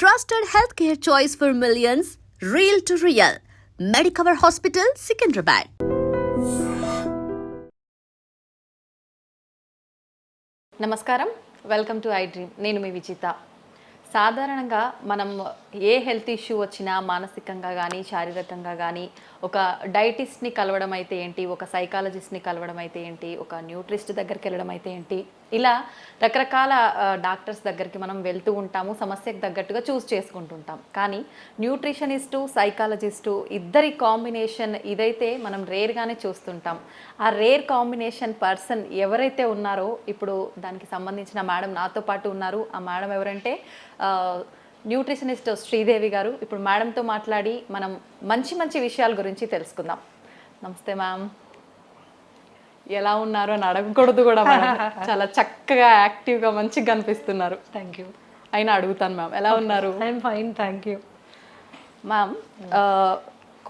Trusted healthcare choice for millions, real to real. Medicover Hospital, Secunderabad. నమస్కారం, welcome to I dream. నేను మీ విజిత. సాధారణంగా మనం ఏ health issue వచ్చినా మానసికంగా కానీ శారీరకంగా కానీ ఒక డైటిస్ట్ని కలవడం అయితే ఏంటి, ఒక సైకాలజిస్ట్ని కలవడం అయితే ఏంటి, ఒక న్యూట్రిస్ట్ దగ్గరికి వెళ్ళడం అయితే ఏంటి, ఇలా రకరకాల డాక్టర్స్ దగ్గరికి మనం వెళ్తూ ఉంటాము, సమస్యకు తగ్గట్టుగా చూస్ చేసుకుంటుంటాం. కానీ న్యూట్రిషనిస్టు, సైకాలజిస్టు ఇద్దరి కాంబినేషన్ ఇదైతే మనం రేర్గానే చూస్తుంటాం. ఆ రేర్ కాంబినేషన్ పర్సన్ ఎవరైతే ఉన్నారో ఇప్పుడు దానికి సంబంధించిన మేడం నాతో పాటు ఉన్నారు. ఆ మేడం ఎవరంటే న్యూట్రిషనిస్ట్ శ్రీదేవి గారు. ఇప్పుడు మేడంతో మాట్లాడి మనం మంచి మంచి విషయాల గురించి తెలుసుకుందాం. నమస్తే మ్యామ్, ఎలా ఉన్నారు అని అడగకూడదు కూడా మేడం. చాలా చక్కగా యాక్టివ్గా మంచిగా కనిపిస్తున్నారు. Thank you. అయినా అడుగుతాను మ్యామ్, ఎలా ఉన్నారు? I'm fine, thank you. Ma'am,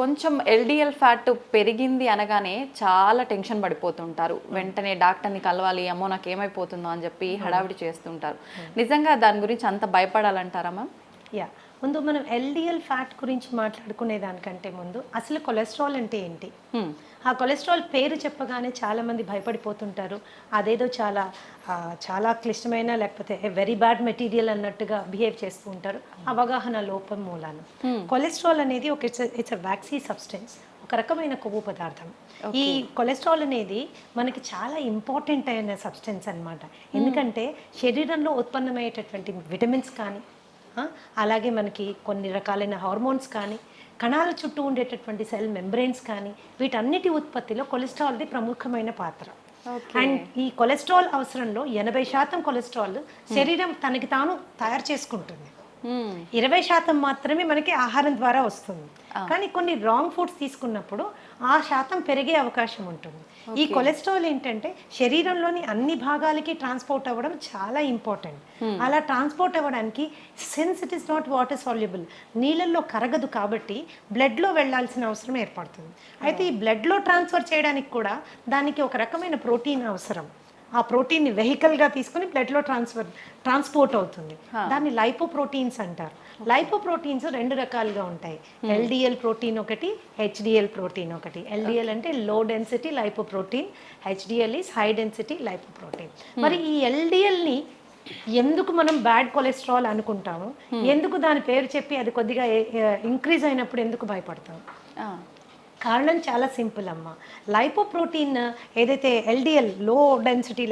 కొంచెం ఎల్డిఎల్ ఫ్యాట్ పెరిగింది అనగానే చాలా టెన్షన్ పడిపోతుంటారు. వెంటనే డాక్టర్ని కలవాలి, అమ్మో నాకు ఏమైపోతుందో అని చెప్పి హడావిడి చేస్తుంటారు. నిజంగా దాని గురించి అంత భయపడాలంటారా మ్యామ్? యా, ముందు మనం ఎల్డిఎల్ ఫ్యాట్ గురించి మాట్లాడుకునే దానికంటే ముందు అసలు కొలెస్ట్రాల్ అంటే ఏంటి? ఆ కొలెస్ట్రాల్ పేరు చెప్పగానే చాలామంది భయపడిపోతుంటారు. అదేదో చాలా క్లిష్టమైన లేకపోతే వెరీ బ్యాడ్ మెటీరియల్ అన్నట్టుగా బిహేవ్ చేస్తూ ఉంటారు, అవగాహన లోపం మూలాన. కొలెస్ట్రాల్ అనేది ఇట్స్ అ వ్యాక్సీ సబ్స్టెన్స్, ఒక రకమైన కొవ్వు పదార్థం. ఈ కొలెస్ట్రాల్ అనేది మనకి చాలా ఇంపార్టెంట్ అయిన సబ్స్టెన్స్ అన్నమాట. ఎందుకంటే శరీరంలో ఉత్పన్నమయ్యేటటువంటి విటమిన్స్ కానీ, అలాగే మనకి కొన్ని రకాలైన హార్మోన్స్ కానీ, కణాల చుట్టూ ఉండేటటువంటి సెల్ మెంబ్రెయిన్స్ కానీ, వీటన్నిటి ఉత్పత్తిలో కొలెస్ట్రాల్ది ప్రముఖమైన పాత్ర. అండ్ ఈ కొలెస్ట్రాల్ అవసరంలో 80% కొలెస్ట్రాల్ శరీరం తనకి తాను తయారు చేసుకుంటుంది. 20% మాత్రమే మనకి ఆహారం ద్వారా వస్తుంది. కానీ కొన్ని రాంగ్ ఫుడ్స్ తీసుకున్నప్పుడు ఆ శాతం పెరిగే అవకాశం ఉంటుంది. ఈ కొలెస్ట్రాల్ ఏంటంటే శరీరంలోని అన్ని భాగాలకి ట్రాన్స్పోర్ట్ అవ్వడం చాలా ఇంపార్టెంట్. అలా ట్రాన్స్పోర్ట్ అవ్వడానికి, since it is not water soluble, నీళ్ళల్లో కరగదు కాబట్టి బ్లడ్లో వెళ్ళాల్సిన అవసరం ఏర్పడుతుంది. అయితే ఈ బ్లడ్లో ట్రాన్స్ఫర్ చేయడానికి కూడా దానికి ఒక రకమైన ప్రోటీన్ అవసరం. ఆ ప్రోటీన్ని వెహికల్గా తీసుకుని బ్లడ్లో ట్రాన్స్పోర్ట్ అవుతుంది. దాన్ని లైపోప్రోటీన్స్ అంటారు. లైపోప్రోటీన్స్ 2 రకాలుగా ఉంటాయి. ఎల్డిఎల్ ప్రోటీన్ ఒకటి, హెచ్డిఎల్ ప్రోటీన్ ఒకటి. ఎల్డిఎల్ అంటే low density lipoprotein, HDL is high density lipoprotein. మరి ఈ ఎల్డిఎల్ని ఎందుకు మనం బ్యాడ్ కొలెస్ట్రాల్ అనుకుంటాము, ఎందుకు దాని పేరు చెప్పి అది కొద్దిగా ఇంక్రీజ్ అయినప్పుడు ఎందుకు భయపడతాం? కారణం చాలా సింపుల్ అమ్మ. లైపోప్రోటీన్ ఏదైతే ఎల్డిఎల్ లో డెన్సిటీ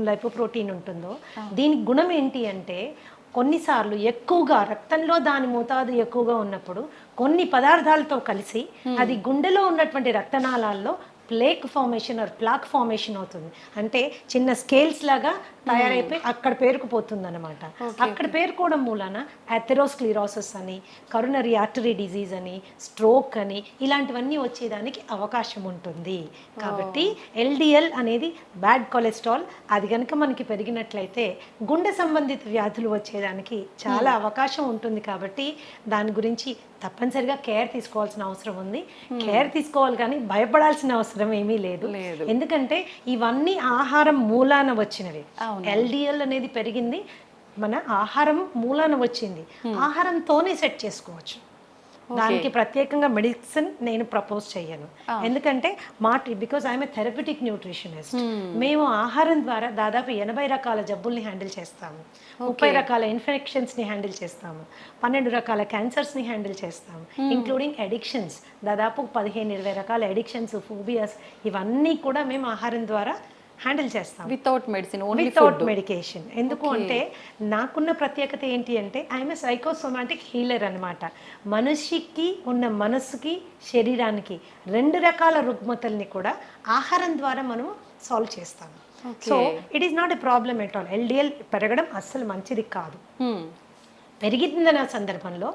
లైపోప్రోటీన్ ఉంటుందో, దీని గుణం ఏంటి అంటే కొన్నిసార్లు ఎక్కువగా రక్తంలో దాని మోతాదు ఎక్కువగా ఉన్నప్పుడు కొన్ని పదార్థాలతో కలిసి అది గుండెలో ఉన్నటువంటి రక్తనాళాల్లో plaque formation or plaque formation అవుతుంది. అంటే చిన్న స్కేల్స్ లాగా తయారైపోయి అక్కడ పేరుకుపోతుంది అనమాట. అక్కడ పేరుకోవడం మూలాన అథెరోస్క్లిరోసిస్ అని, కరోనరీ ఆర్టరీ డిజీజ్ అని, స్ట్రోక్ అని, ఇలాంటివన్నీ వచ్చేదానికి అవకాశం ఉంటుంది. కాబట్టి ఎల్డిఎల్ అనేది బ్యాడ్ కొలెస్ట్రాల్. అది కనుక మనకి పెరిగినట్లయితే గుండె సంబంధిత వ్యాధులు వచ్చేదానికి చాలా అవకాశం ఉంటుంది. కాబట్టి దాని గురించి తప్పనిసరిగా కేర్ తీసుకోవాల్సిన అవసరం ఉంది. కేర్ తీసుకోవాలి కానీ భయపడాల్సిన అవసరం ఏమీ లేదు. ఎందుకంటే ఇవన్నీ ఆహారం మూలాన వచ్చినవి. ఎల్డిఎల్ అనేది పెరిగింది మన ఆహారం మూలాన వచ్చింది. ఆహారంతోనే సెట్ చేసుకోవచ్చు. దానికి ప్రత్యేకంగా మెడిసిన్ నేను ప్రపోజ్ చేయను. ఎందుకంటే because I'm A therapeutic nutritionist. మేము ఆహారం ద్వారా దాదాపు 80 రకాల జబ్బుల్ని హ్యాండిల్ చేస్తాము, 30 రకాల ఇన్ఫెక్షన్స్ని హ్యాండిల్ చేస్తాము, 12 రకాల క్యాన్సర్స్ని హ్యాండిల్ చేస్తాము, ఇంక్లూడింగ్ అడిక్షన్స్. దాదాపు 15-20 రకాల అడిక్షన్స్, ఫోబియాస్, ఇవన్నీ కూడా మేము ఆహారం ద్వారా హ్యాండిల్ చేస్తాం. Without medicine, without medication. ఎందుకు అంటే నాకున్న ప్రత్యేకత ఏంటి అంటే ఐఎమ్ ఏ సైకోసోమాటిక్ హీలర్ అనమాట. మనిషికి ఉన్న మనసుకి, శరీరానికి 2 రకాల రుగ్మతల్ని కూడా ఆహారం ద్వారా మనం సాల్వ్ చేస్తాము. So it is not a problem at all. LDL పెరగడం అస్సలు మంచిది కాదు. పెరిగిందన్న సందర్భంలో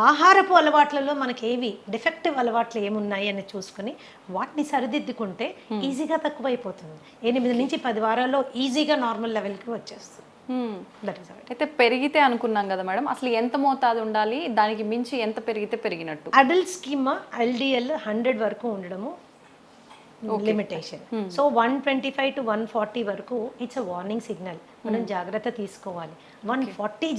ఆహారపు అలవాట్లలో మనకి ఏవి డిఫెక్టివ్ అలవాట్లు ఏమున్నాయి అని చూసుకుని వాటిని సరిదిద్దుకుంటే ఈజీగా తక్కువైపోతుంది. 8 నుంచి 10 వారాల్లో ఈజీగా నార్మల్ లెవెల్కి వచ్చేస్తుంది. అయితే పెరిగితే అనుకున్నాం కదా మేడం, అసలు ఎంత మోతాదు ఉండాలి, దానికి మించి ఎంత పెరిగితే పెరిగినట్టు? అడల్ట్ స్కీమా ఎల్డిఎల్ 100 వరకు ఉండడము లిమిటేషన్. సో 125 to 140 వరకు ఇట్స్ అ వార్నింగ్ సిగ్నల్. మనం జాగ్రత్త తీసుకోవాలి. 140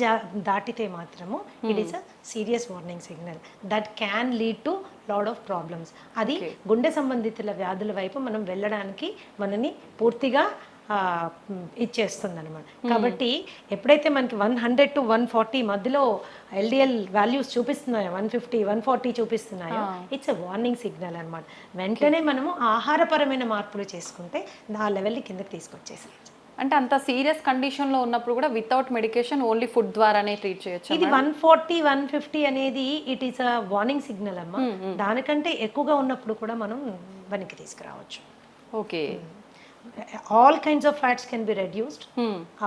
దాటితే మాత్రము it is a serious warning signal that can lead to lot of problems. అది గుండె సంబంధితుల వ్యాధుల వైపు మనం వెళ్ళడానికి మనని పూర్తిగా ఇచ్చేస్తుంది అనమాట. కాబట్టి ఎప్పుడైతే మనకి 100 to 140 మధ్యలో ఎల్డిఎల్ వాల్యూస్ చూపిస్తున్నాయో, 150, 140 చూపిస్తున్నాయో, ఇట్స్ ఎ వార్నింగ్ సిగ్నల్ అనమాట. వెంటనే మనము ఆహారపరమైన మార్పులు చేసుకుంటే ఆ లెవెల్ని కిందకి తీసుకొచ్చేసేయచ్చు. అంటే అంత సీరియస్ కండిషన్లో ఉన్నప్పుడు కూడా వితౌట్ మెడికేషన్ ఓన్లీ ఫుడ్ ద్వారానే ట్రీట్ చేయొచ్చు. ఇది 140, 150 అనేది it is a warning signal అమ్మా. దానికంటే ఎక్కువగా ఉన్నప్పుడు కూడా మనం వెనక్కి తీసుకురావచ్చు. Okay. All kinds of fats can be reduced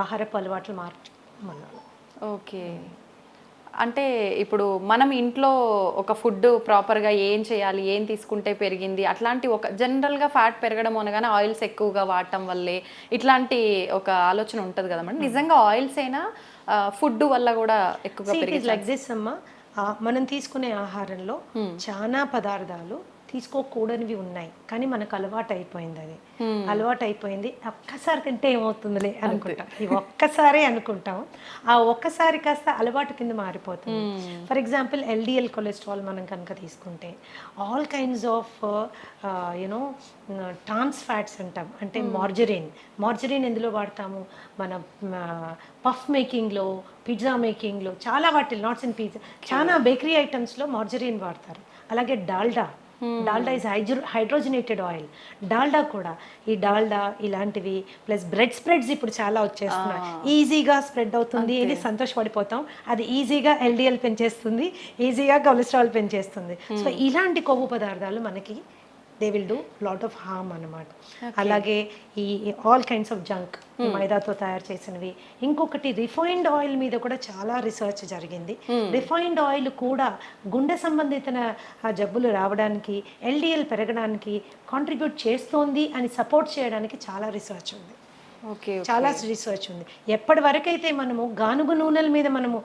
ఆహారపు అలవాట్లు మార్చడం. ఓకే. అంటే ఇప్పుడు మనం ఇంట్లో ఒక ఫుడ్ ప్రాపర్గా ఏం చేయాలి, ఏం తీసుకుంటే పెరిగింది, అట్లాంటి ఒక జనరల్గా ఫ్యాట్ పెరగడం అనగానే ఆయిల్స్ ఎక్కువగా వాడటం వల్లే ఇట్లాంటి ఒక ఆలోచన ఉంటుంది కదా మేడం. నిజంగా ఆయిల్స్ అయినా ఫుడ్ వల్ల కూడా ఎక్కువగా పెరిగింది? లైక్ దిస్ అమ్మా, మనం తీసుకునే ఆహారంలో చాలా పదార్థాలు తీసుకోకూడనివి ఉన్నాయి, కానీ మనకు అలవాటు అయిపోయింది. అది అలవాటు అయిపోయింది. ఒక్కసారి తింటే ఏమవుతుందిలే అనుకుంటాం, ఇది ఒక్కసారే అనుకుంటాం. ఆ ఒక్కసారి కాస్త అలవాటు కింద మారిపోతుంది. ఫర్ ఎగ్జాంపుల్ ఎల్డిఎల్ కొలెస్ట్రాల్ మనం కనుక తీసుకుంటే all kinds of you know trans fats అంటాం. అంటే మార్జరీన్ ఎందులో వాడతాము? మన పఫ్ మేకింగ్లో, పిజ్జా మేకింగ్లో, చాలా వాటిలో, నాట్స్ అండ్ పిజ్జా, చాలా బేకరీ ఐటమ్స్లో మార్జరీన్ వాడతారు. అలాగే Dalda is hydrogenated oil. Dalda కూడా, ఈ డాల్డా ఇలాంటివి ప్లస్ బ్రెడ్ స్ప్రెడ్స్ ఇప్పుడు చాలా వచ్చేస్తున్నాయి. ఈజీగా స్ప్రెడ్ అవుతుంది, ఇది సంతోషపడిపోతాం. అది ఈజీగా ఎల్డిఎల్ పెంచేస్తుంది, ఈజీగా కొలెస్ట్రాల్ పెంచేస్తుంది. సో ఇలాంటి కొవ్వు పదార్థాలు మనకి they will do lot of harm అన్నమాట. అలాగే ఈ ఆల్ కైండ్స్ ఆఫ్ జంక్, మైదాతో తయారు చేసినవి. ఇంకొకటి రిఫైన్డ్ ఆయిల్ మీద కూడా చాలా రీసెర్చ్ జరిగింది. రిఫైన్డ్ ఆయిల్ కూడా గుండె సంబంధిత జబ్బులు రావడానికి, ఎల్డిఎల్ పెరగడానికి కాంట్రిబ్యూట్ చేస్తోంది అని సపోర్ట్ చేయడానికి చాలా రీసెర్చ్ ఉంది. చాలా రీసెర్చ్ ఉంది. ఎప్పటి వరకైతే మనము గానుగు నూనెల మీద మనము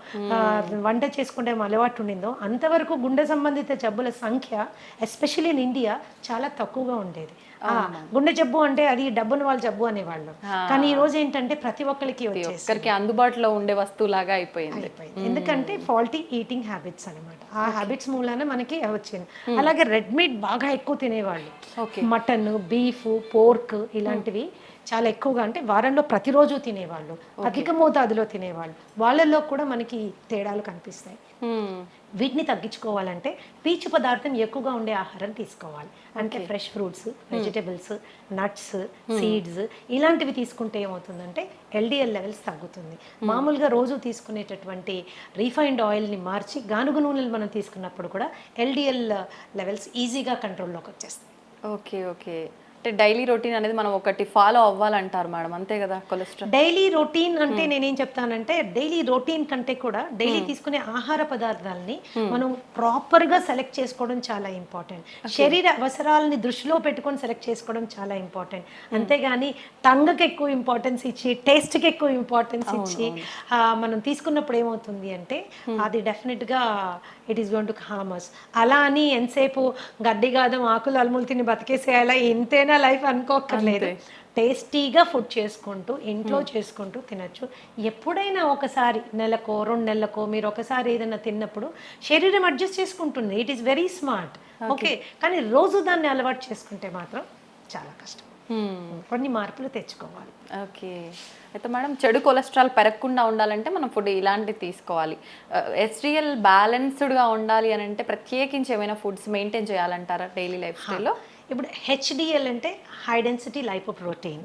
వంట చేసుకుంటే అలవాటు ఉండిందో అంతవరకు గుండె సంబంధిత జబ్బుల సంఖ్య ఎస్పెషల్లీ ఇన్ ఇండియా చాలా తక్కువగా ఉండేది. గుండె జబ్బు అంటే అది డబ్బున వాళ్ళ జబ్బు అనేవాళ్ళు, కానీ ఈ రోజు ఏంటంటే ప్రతి ఒక్కరికి వచ్చేసరికి అందుబాటులో ఉండే వస్తువులాగా అయిపోయింది. ఎందుకంటే ఫాల్టీ ఈటింగ్ హ్యాబిట్స్ అనమాట. ఆ హ్యాబిట్స్ మూలాన మనకి వచ్చింది. అలాగే రెడ్ మీట్ బాగా ఎక్కువ తినేవాళ్ళు, మటన్, బీఫ్, పోర్క్ ఇలాంటివి చాలా ఎక్కువగా, అంటే వారంలో ప్రతిరోజు తినేవాళ్ళు, అధిక మోతాదులో తినేవాళ్ళు, వాళ్ళల్లో కూడా మనకి తేడాలు కనిపిస్తాయి. వీటిని తగ్గించుకోవాలంటే పీచు పదార్థం ఎక్కువగా ఉండే ఆహారం తీసుకోవాలి. అంటే fresh fruits, vegetables, nuts, seeds ఇలాంటివి తీసుకుంటే ఏమవుతుందంటే ఎల్డిఎల్ లెవెల్స్ తగ్గుతుంది. మామూలుగా రోజు తీసుకునేటటువంటి రీఫైన్డ్ ఆయిల్ని మార్చి గానుగు నూనెలు మనం తీసుకున్నప్పుడు కూడా ఎల్డిఎల్ లెవెల్స్ ఈజీగా కంట్రోల్లోకి వచ్చేస్తాయి. ఓకే. అంటే డైలీ రొటీన్ అనేది మనం ఒకటి ఫాలో అవ్వాలంటారు మేడం, అంతే కదా? కొలెస్ట్రాల్ డైలీ రొటీన్ అంటే నేనేం చెప్తానంటే డైలీ రొటీన్ కంటే కూడా డైలీ తీసుకునే ఆహార పదార్థాలని మనం ప్రాపర్గా సెలెక్ట్ చేసుకోవడం చాలా ఇంపార్టెంట్. శరీర అవసరాలని దృష్టిలో పెట్టుకొని సెలెక్ట్ చేసుకోవడం చాలా ఇంపార్టెంట్. అంతేగాని టంగ్కి ఎక్కువ ఇంపార్టెన్స్ ఇచ్చి, టేస్ట్కి ఎక్కువ ఇంపార్టెన్స్ ఇచ్చి మనం తీసుకున్నప్పుడు ఏమవుతుంది అంటే అది డెఫినెట్గా it is going to harm us. అలా అని ఎంతసేపు గడ్డి గాదం ఆకులు అలుములు తిని బతికేసేయాలా, ఇంతేనా లైఫ్ అనుకోక్కర్లేదు. టేస్టీగా ఫుడ్ చేసుకుంటూ ఇంట్లో చేసుకుంటూ తినచ్చు. ఎప్పుడైనా ఒకసారి నెలకో 2 నెలలకో మీరు ఒకసారి ఏదైనా తిన్నప్పుడు శరీరం అడ్జస్ట్ చేసుకుంటుంది. It is very smart. Okay, కానీ రోజు దాన్ని అలవాటు చేసుకుంటే మాత్రం చాలా కష్టం. కొన్ని మార్పులు తెచ్చుకోవాలి. ఓకే. అయితే మేడం, చెడు కొలెస్ట్రాల్ పెరగకుండా ఉండాలంటే మనం ఫుడ్ ఇలాంటివి తీసుకోవాలి. హెచ్డిఎల్ బ్యాలెన్స్డ్గా ఉండాలి అని అంటే ప్రత్యేకించి ఏమైనా ఫుడ్స్ మెయింటైన్ చేయాలంటారా డైలీ లైఫ్ స్టైల్లో? ఇప్పుడు హెచ్డిఎల్ అంటే high density lipoprotein.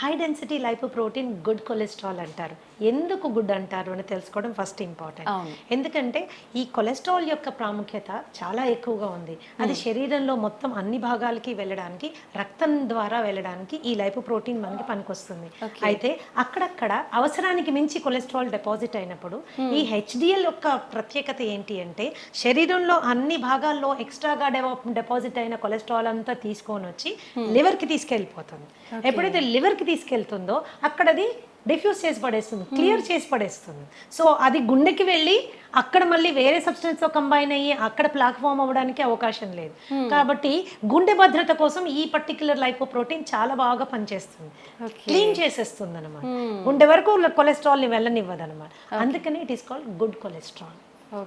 High density lipoprotein good cholesterol అంటారు. ఎందుకు గుడ్ అంటారు అని తెలుసుకోవడం ఫస్ట్ ఇంపార్టెంట్. ఎందుకంటే ఈ కొలెస్ట్రాల్ యొక్క ప్రాముఖ్యత చాలా ఎక్కువగా ఉంది. అది శరీరంలో మొత్తం అన్ని భాగాలకి వెళ్ళడానికి, రక్తం ద్వారా వెళ్ళడానికి ఈ లైపోప్రోటీన్ మనకి పనికొస్తుంది. అయితే అక్కడక్కడ అవసరానికి మించి కొలెస్ట్రాల్ డిపాజిట్ అయినప్పుడు ఈ హెచ్డిఎల్ యొక్క ప్రత్యేకత ఏంటి అంటే శరీరంలో అన్ని భాగాల్లో ఎక్స్ట్రాగా డిపాజిట్ అయిన కొలెస్ట్రాల్ అంతా తీసుకొని వచ్చి లివర్కి తీసుకెళ్ళిపోతుంది. ఎప్పుడైతే లివర్కి తీసుకెళ్తుందో అక్కడది డిఫ్యూజ్ చేసి పడేస్తుంది, క్లియర్ చేసి పడేస్తుంది. సో అది గుండెకి వెళ్ళి అక్కడ మళ్ళీ వేరే సబ్స్టెన్స్తో కంబైన్ అయ్యి అక్కడ ప్లాక్ ఫామ్ అవ్వడానికి అవకాశం లేదు. కాబట్టి గుండె భద్రత కోసం ఈ పర్టిక్యులర్ లైపోప్రోటీన్ చాలా బాగా పనిచేస్తుంది, క్లీన్ చేసేస్తుంది అనమాట. గుండె వరకు కొలెస్ట్రాల్ని వెళ్ళనివ్వదు అనమాట. అందుకని it is called good cholesterol.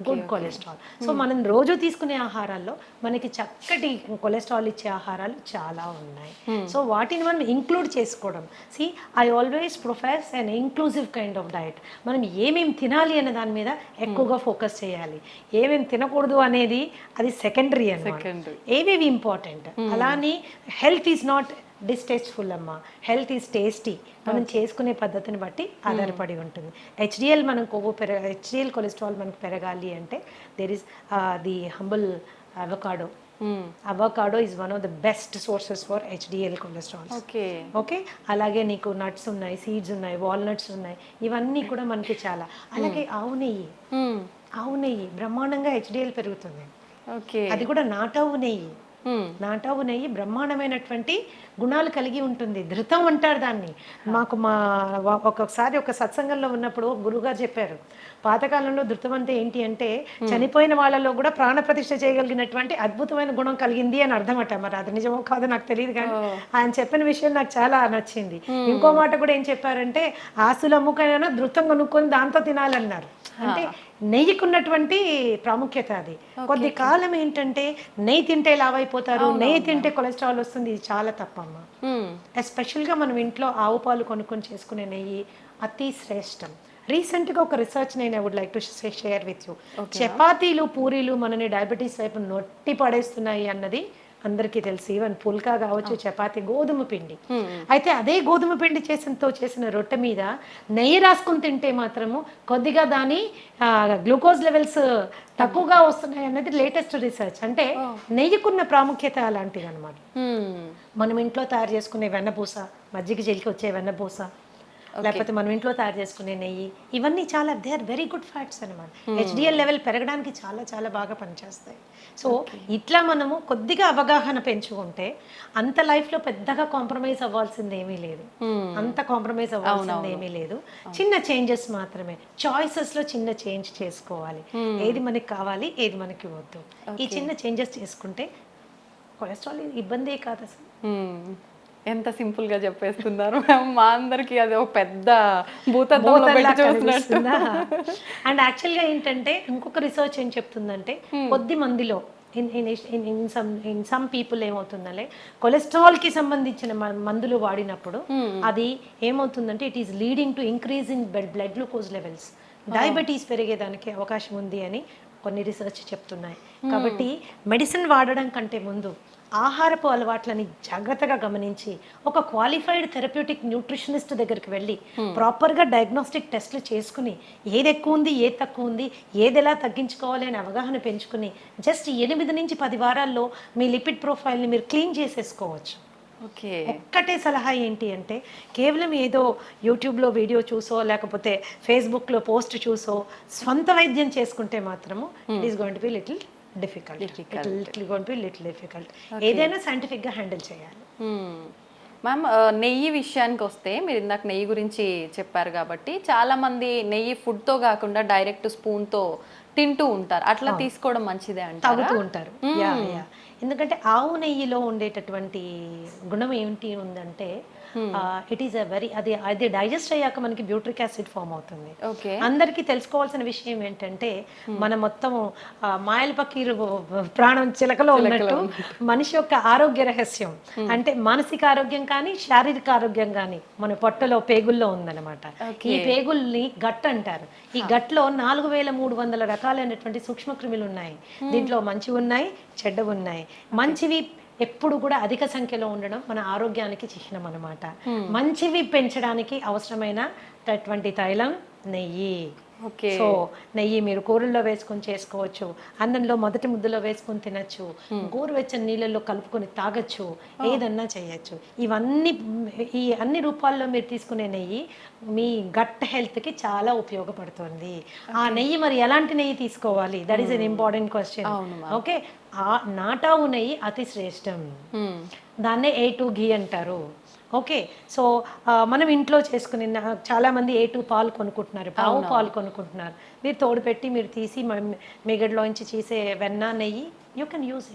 Good cholesterol. So మనం రోజు తీసుకునే ఆహారాల్లో మనకి చక్కటి కొలెస్ట్రాల్ ఇచ్చే ఆహారాలు చాలా ఉన్నాయి. సో వాటిని మనం ఇంక్లూడ్ చేసుకోవడం. See I always profess an inclusive kind of diet. మనం ఏమేమి తినాలి అనే దాని మీద ఎక్కువగా ఫోకస్ చేయాలి, ఏమేమి తినకూడదు అనేది అది సెకండరీ అన్నమాట. ఏవేవి ఇంపార్టెంట్. అలానే హెల్త్ ఈజ్ నాట్ డిస్టేస్ట్ఫుల్ అమ్మా, హెల్త్ ఈజ్ టేస్టీ. మనం చేసుకునే పద్ధతిని బట్టి ఆధారపడి ఉంటుంది. హెచ్డిఎల్ మనం హెచ్డిఎల్ కొలెస్ట్రాల్ మనకు పెరగాలి అంటే there is the humble avocado. Avocado is one of the best sources for HDL cholesterol. Okay, అలాగే నీకు నట్స్ ఉన్నాయి, సీడ్స్ ఉన్నాయి, వాల్నట్స్ ఉన్నాయి, ఇవన్నీ కూడా మనకి చాలా. అలాగే ఆవు నెయ్యి బ్రహ్మాండంగా హెచ్డిఎల్ పెరుగుతుంది. అది కూడా నాటావు నెయ్యి. నాటావు నెయ్యి బ్రహ్మాండమైనటువంటి గుణాలు కలిగి ఉంటుంది. ధృతం అంటారు దాన్ని. మాకు ఒక్కొక్కసారి ఒక సత్సంగంలో ఉన్నప్పుడు గురువుగారు చెప్పారు, పాతకాలంలో ధృతం అంటే ఏంటి అంటే చనిపోయిన వాళ్ళలో కూడా ప్రాణ ప్రతిష్ఠ చేయగలిగినటువంటి అద్భుతమైన గుణం కలిగింది అని అర్థమట. మరి అది నిజమో కాదో నాకు తెలియదు, కానీ ఆయన చెప్పిన విషయం నాకు చాలా నచ్చింది. ఇంకో మాట కూడా ఏం చెప్పారంటే ఆస్తులు అమ్ముకైనా ధృతం కొనుక్కొని దాంతో తినాలన్నారు. అంటే నెయ్యికున్నటువంటి ప్రాముఖ్యత అది. కొద్ది కాలం ఏంటంటే నెయ్యి తింటే లావైపోతారు, నెయ్యి తింటే కొలెస్ట్రాల్ వస్తుంది. ఇది చాలా తప్పమ్మా. ఎస్పెషల్గా మనం ఇంట్లో ఆవు పాలు కొనుక్కొని చేసుకునే నెయ్యి అతి శ్రేష్టం. రీసెంట్గా ఒక రీసెర్చ్ నేను I would like to share with you. చపాతీలు పూరీలు మనని డయాబెటీస్ వైపు నొట్టి పడేస్తున్నాయి అన్నది అందరికీ తెలుసు. ఈవెన్ పుల్కా కావచ్చు, చపాతీ, గోధుమ పిండి. అయితే అదే గోధుమ పిండి చేసిన రొట్టె మీద నెయ్యి రాసుకుని తింటే మాత్రము కొద్దిగా దాని గ్లూకోజ్ లెవెల్స్ తక్కువగా వస్తున్నాయి అన్నది లేటెస్ట్ రీసెర్చ్. అంటే నెయ్యికున్న ప్రాముఖ్యత అలాంటిది అనమాట. మనం ఇంట్లో తయారు చేసుకునే వెన్నపూస, మజ్జిగ జల్లికి వచ్చే వెన్నపూస, లేకపోతే మనం ఇంట్లో తయారు చేసుకునే నెయ్యి, ఇవన్నీ చాలా they are very good fats అనమాట. హెచ్డిఎల్ లెవెల్ పెరగడానికి చాలా చాలా బాగా పనిచేస్తాయి. సో ఇట్లా మనము కొద్దిగా అవగాహన పెంచుకుంటే అంత లైఫ్లో పెద్దగా కాంప్రమైజ్ అవ్వాల్సింది ఏమీ లేదు, అంత కాంప్రమైజ్ అవ్వాల్సింది ఏమీ లేదు. చిన్న చేంజెస్ మాత్రమే, చాయిసెస్లో చిన్న చేంజ్ చేసుకోవాలి. ఏది మనకి కావాలి, ఏది మనకి వద్దు, ఈ చిన్న చేంజెస్ చేసుకుంటే కొలెస్ట్రాల్ ఇబ్బందే కాదు అసలు. ఎంత సింపుల్ గా చెప్పేస్తున్నారు. మా అందరికి అది ఒక పెద్ద భూతత్వంలో పెట్టి చూస్తున్నా. అండ్ యాక్చువల్గా ఏంటంటే ఇంకొక రీసెర్చ్ ఏం చెప్తుందంటే కొద్ది మందిలో ఇన్ సమ్ పీపుల్ ఏమవుతుందంటే కొలెస్ట్రాల్కి సంబంధించిన మందులు వాడినప్పుడు అది ఏమవుతుందంటే it is leading to increase in blood glucose levels, diabetes పెరిగేదానికి అవకాశం ఉంది అని కొన్ని రీసెర్చ్ చెప్తున్నాయి. కాబట్టి మెడిసిన్ వాడడం కంటే ముందు ఆహారపు అలవాట్లని జాగ్రత్తగా గమనించి ఒక క్వాలిఫైడ్ థెరప్యూటిక్ న్యూట్రిషనిస్ట్ దగ్గరికి వెళ్ళి ప్రాపర్గా డయాగ్నోస్టిక్ టెస్ట్లు చేసుకుని ఏది ఎక్కువ ఉంది, ఏది తక్కువ ఉంది, ఏది ఎలా తగ్గించుకోవాలి అని అవగాహన పెంచుకుని జస్ట్ 8 నుంచి 10 వారాల్లో మీ లిపిడ్ ప్రొఫైల్ని మీరు క్లీన్ చేసేసుకోవచ్చు. ఒక్కటే సలహా ఏంటి అంటే కేవలం ఏదో యూట్యూబ్లో వీడియో చూసో లేకపోతే ఫేస్బుక్లో పోస్ట్ చూసో స్వంత వైద్యం చేసుకుంటే మాత్రము it is going to be little difficult. ఏదైనా సైంటిఫిక్ గా హ్యాండిల్ చేయాలి. మ్యామ్, నెయ్యి విషయానికి వస్తే మీరు ఇందాక నెయ్యి గురించి చెప్పారు కాబట్టి చాలా మంది నెయ్యి ఫుడ్ తో కాకుండా డైరెక్ట్ స్పూన్ తో తింటూ ఉంటారు. అట్లా తీసుకోవడం మంచిదే అంటే తాగుతూ ఉంటారు. ఎందుకంటే ఆవు నెయ్యిలో ఉండేటటువంటి గుణం ఏంటి ఉందంటే ఇట్ ఈస్ అది డైజెస్ట్ అయ్యాక మనకి బ్యూట్రిక్ యాసిడ్ ఫామ్ అవుతుంది. అందరికీ తెలుసుకోవాల్సిన విషయం ఏంటంటే మన మొత్తం మాయల పకీరు ప్రాణం చిలకలో ఉన్నట్టు మనిషి యొక్క ఆరోగ్య రహస్యం అంటే మానసిక ఆరోగ్యం కానీ శారీరక ఆరోగ్యం కానీ మన పొట్టలో పేగుల్లో ఉందన్నమాట. ఈ పేగుల్ని గట్ అంటారు. ఈ గట్లో 4300 రకాలైనటువంటి సూక్ష్మక్రిములు ఉన్నాయి. దీంట్లో మంచివి ఉన్నాయి, చెడ్డవి ఉన్నాయి. మంచివి ఎప్పుడు కూడా అధిక సంఖ్యలో ఉండడం మన ఆరోగ్యానికి చిహ్నం అనమాట. మంచివి పెంచడానికి అవసరమైనటువంటి తైలం నెయ్యి. సో నెయ్యి మీరు కూరల్లో వేసుకొని చేసుకోవచ్చు, అన్నంలో మొదటి ముద్దలో వేసుకొని తినచ్చు, గోరువెచ్చని నీళ్ళల్లో కలుపుకొని తాగొచ్చు, ఏదన్నా చేయొచ్చు. ఈ అన్ని రూపాల్లో మీరు తీసుకునే నెయ్యి మీ గట్ హెల్త్కి చాలా ఉపయోగపడుతుంది. ఆ నెయ్యి మరి ఎలాంటి నెయ్యి తీసుకోవాలి, that is an important question. Okay, నాటావు నెయ్యి అతి శ్రేష్టం. దాన్నే A2 ఘీ అంటారు. ఓకే, సో మనం ఇంట్లో చేసుకుని చాలామంది A2 పాలు కొనుక్కుంటున్నారు, పాలు కొనుక్కుంటున్నారు. మీరు తోడు పెట్టి మీరు తీసి మిగడ్లోంచి తీసే వెన్న నెయ్యి యూ కెన్ యూజ్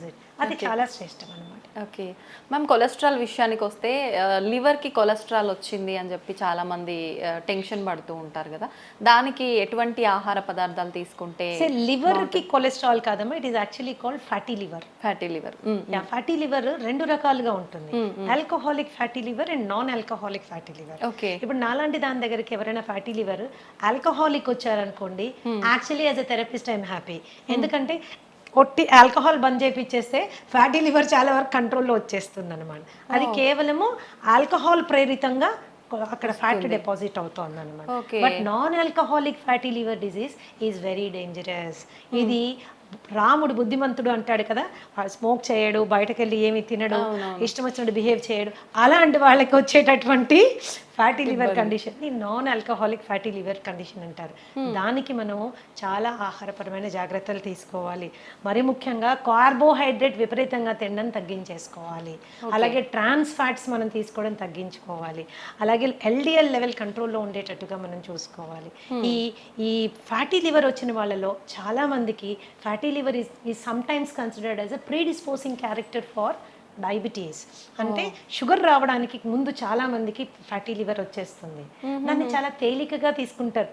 ఇట్, అది చాలా శ్రేష్టం అనమాట. ఓకే మ్యామ్, కొలెస్ట్రాల్ విషయానికి వస్తే లివర్కి కొలెస్ట్రాల్ వచ్చింది అని చెప్పి చాలామంది టెన్షన్ పడుతూ ఉంటారు కదా, దానికి ఎటువంటి ఆహార పదార్థాలు తీసుకుంటే? లివర్కి కొలెస్ట్రాల్ కాదమ్మా, it is actually called fatty liver. Fatty liver రెండు రకాలుగా ఉంటుంది, alcoholic fatty liver and non alcoholic fatty liver. ఇప్పుడు నాలాంటి దాని దగ్గరికి ఎవరైనా ఫ్యాటీ లివర్ ఆల్కహాలిక్ వచ్చారనుకోండి, actually as a therapist I'm happy. ఎందుకంటే ఒట్టి ఆల్కహాల్ బంద్ చేయించేస్తే ఫ్యాటీ లివర్ చాలా వరకు కంట్రోల్లో వచ్చేస్తుంది అనమాట. అది కేవలము ఆల్కహాల్ ప్రేరితంగా అక్కడ ఫ్యాట్ డిపాజిట్ అవుతుంది అనమాట. But non alcoholic fatty liver disease is very dangerous. ఇది రాముడు బుద్ధిమంతుడు అంటాడు కదా, స్మోక్ చేయడు, బయటకు వెళ్ళి ఏమి తినడు, ఇష్టం వచ్చినట్టు బిహేవ్ చేయడు, అలాంటి వాళ్ళకి వచ్చేటటువంటి ఫ్యాటీ లివర్ కండిషన్ ని non alcoholic fatty liver condition అంటారు. దానికి మనము చాలా ఆహారపరమైన జాగ్రత్తలు తీసుకోవాలి. మరి ముఖ్యంగా కార్బోహైడ్రేట్ విపరీతంగా తినడం తగ్గించేసుకోవాలి. అలాగే ట్రాన్స్ ఫ్యాట్స్ మనం తీసుకోవడం తగ్గించుకోవాలి. అలాగే LDL లెవెల్ కంట్రోల్లో ఉండేటట్టుగా మనం చూసుకోవాలి. ఈ ఫ్యాటీ లివర్ వచ్చిన వాళ్ళలో చాలా మందికి fatty liver is sometimes considered as a predisposing character for diabetes. అంటే షుగర్ రావడానికి ముందు చాలా మందికి ఫ్యాటీ లివర్ వచ్చేస్తుంది. దాన్ని చాలా తేలికగా తీసుకుంటారు.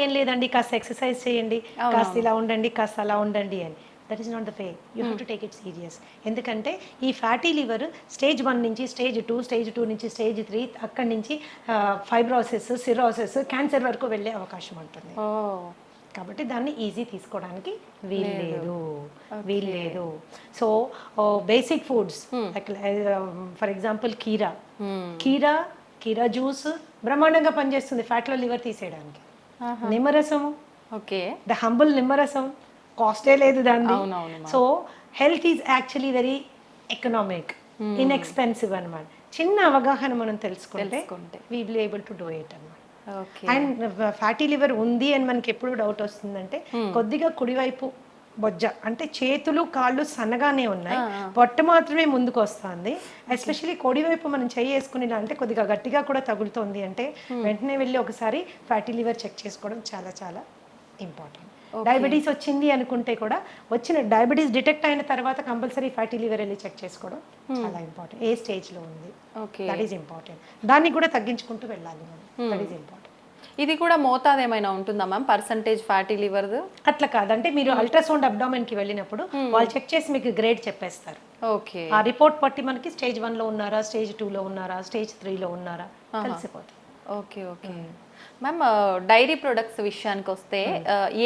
ఏం లేదండి, కాస్త ఎక్సర్సైజ్ చేయండి, కాస్త ఇలా ఉండండి, కాస్త అలా ఉండండి అని. That is not the way. You have to take it serious. ఎందుకంటే ఈ ఫ్యాటీ లివర్ స్టేజ్ 1 నుంచి స్టేజ్ 2, స్టేజ్ 2 నుంచి స్టేజ్ 3, అక్కడి నుంచి ఫైబ్రోసిస్, సిరోసిస్, క్యాన్సర్ వరకు వెళ్ళే అవకాశం ఉంటుంది. కాబట్టి దాన్ని ఈజీ తీసుకోవడానికి వీల్లేదు. So basic foods for example కీరా జ్యూస్ బ్రహ్మాండంగా పనిచేస్తుంది ఫ్యాట్లో లివర్ తీసేయడానికి. నిమ్మరసము, ద హంబుల్ నిమ్మరసం, కాస్టే లేదు దాన్ని. So health is actually very economic, inexpensive అనమాట. చిన్న అవగాహన మనం తెలుసుకుంటే we will able to do it అనమాట. అండ్ ఫ్యాటీ లివర్ ఉంది అని మనకి ఎప్పుడు డౌట్ వస్తుందంటే, కొద్దిగా కుడివైపు బొజ్జ అంటే చేతులు కాళ్ళు సన్నగానే ఉన్నాయి, పొట్ట మాత్రమే ముందుకు వస్తుంది. ఎస్పెషల్లీ కుడివైపు మనం చెయ్యి వేసుకునేలా అంటే కొద్దిగా గట్టిగా కూడా తగులుతుంది అంటే వెంటనే వెళ్ళి ఒకసారి ఫ్యాటీ లివర్ చెక్ చేసుకోవడం చాలా చాలా ఇంపార్టెంట్. డయాబెటీస్ వచ్చింది అనుకుంటే కూడా డయాబెటీస్ డిటెక్ట్ అయిన తర్వాత కంపల్సరీ ఫ్యాటీ లివర్ వెళ్ళి చెక్ చేసుకోవడం చాలా ఇంపార్టెంట్. ఏ స్టేజ్లో ఉంది, దట్ ఈస్ ఇంపార్టెంట్. దాన్ని కూడా తగ్గించుకుంటూ వెళ్ళాలి మనం, దట్ ఈస్ ఇంపార్టెంట్. ఇది కూడా మోతాదు ఏమైనా ఉంటుందా మ్యామ్, పర్సంటేజ్ ఫ్యాటీ లివర్? అట్లా కాదంటే మీరు అల్ట్రాసౌండ్ అబ్డామెన్కి వెళ్ళినప్పుడు వాళ్ళు చెక్ చేసి మీకు గ్రేడ్ చెప్పేస్తారు. ఓకే, ఆ రిపోర్ట్ బట్టి మనకి స్టేజ్ 1లో ఉన్నారా, స్టేజ్ 2లో ఉన్నారా, స్టేజ్ 3లో ఉన్నారా తెలిసిపోతుంది. ఓకే మ్యామ్, డైరీ ప్రొడక్ట్స్ విషయానికి వస్తే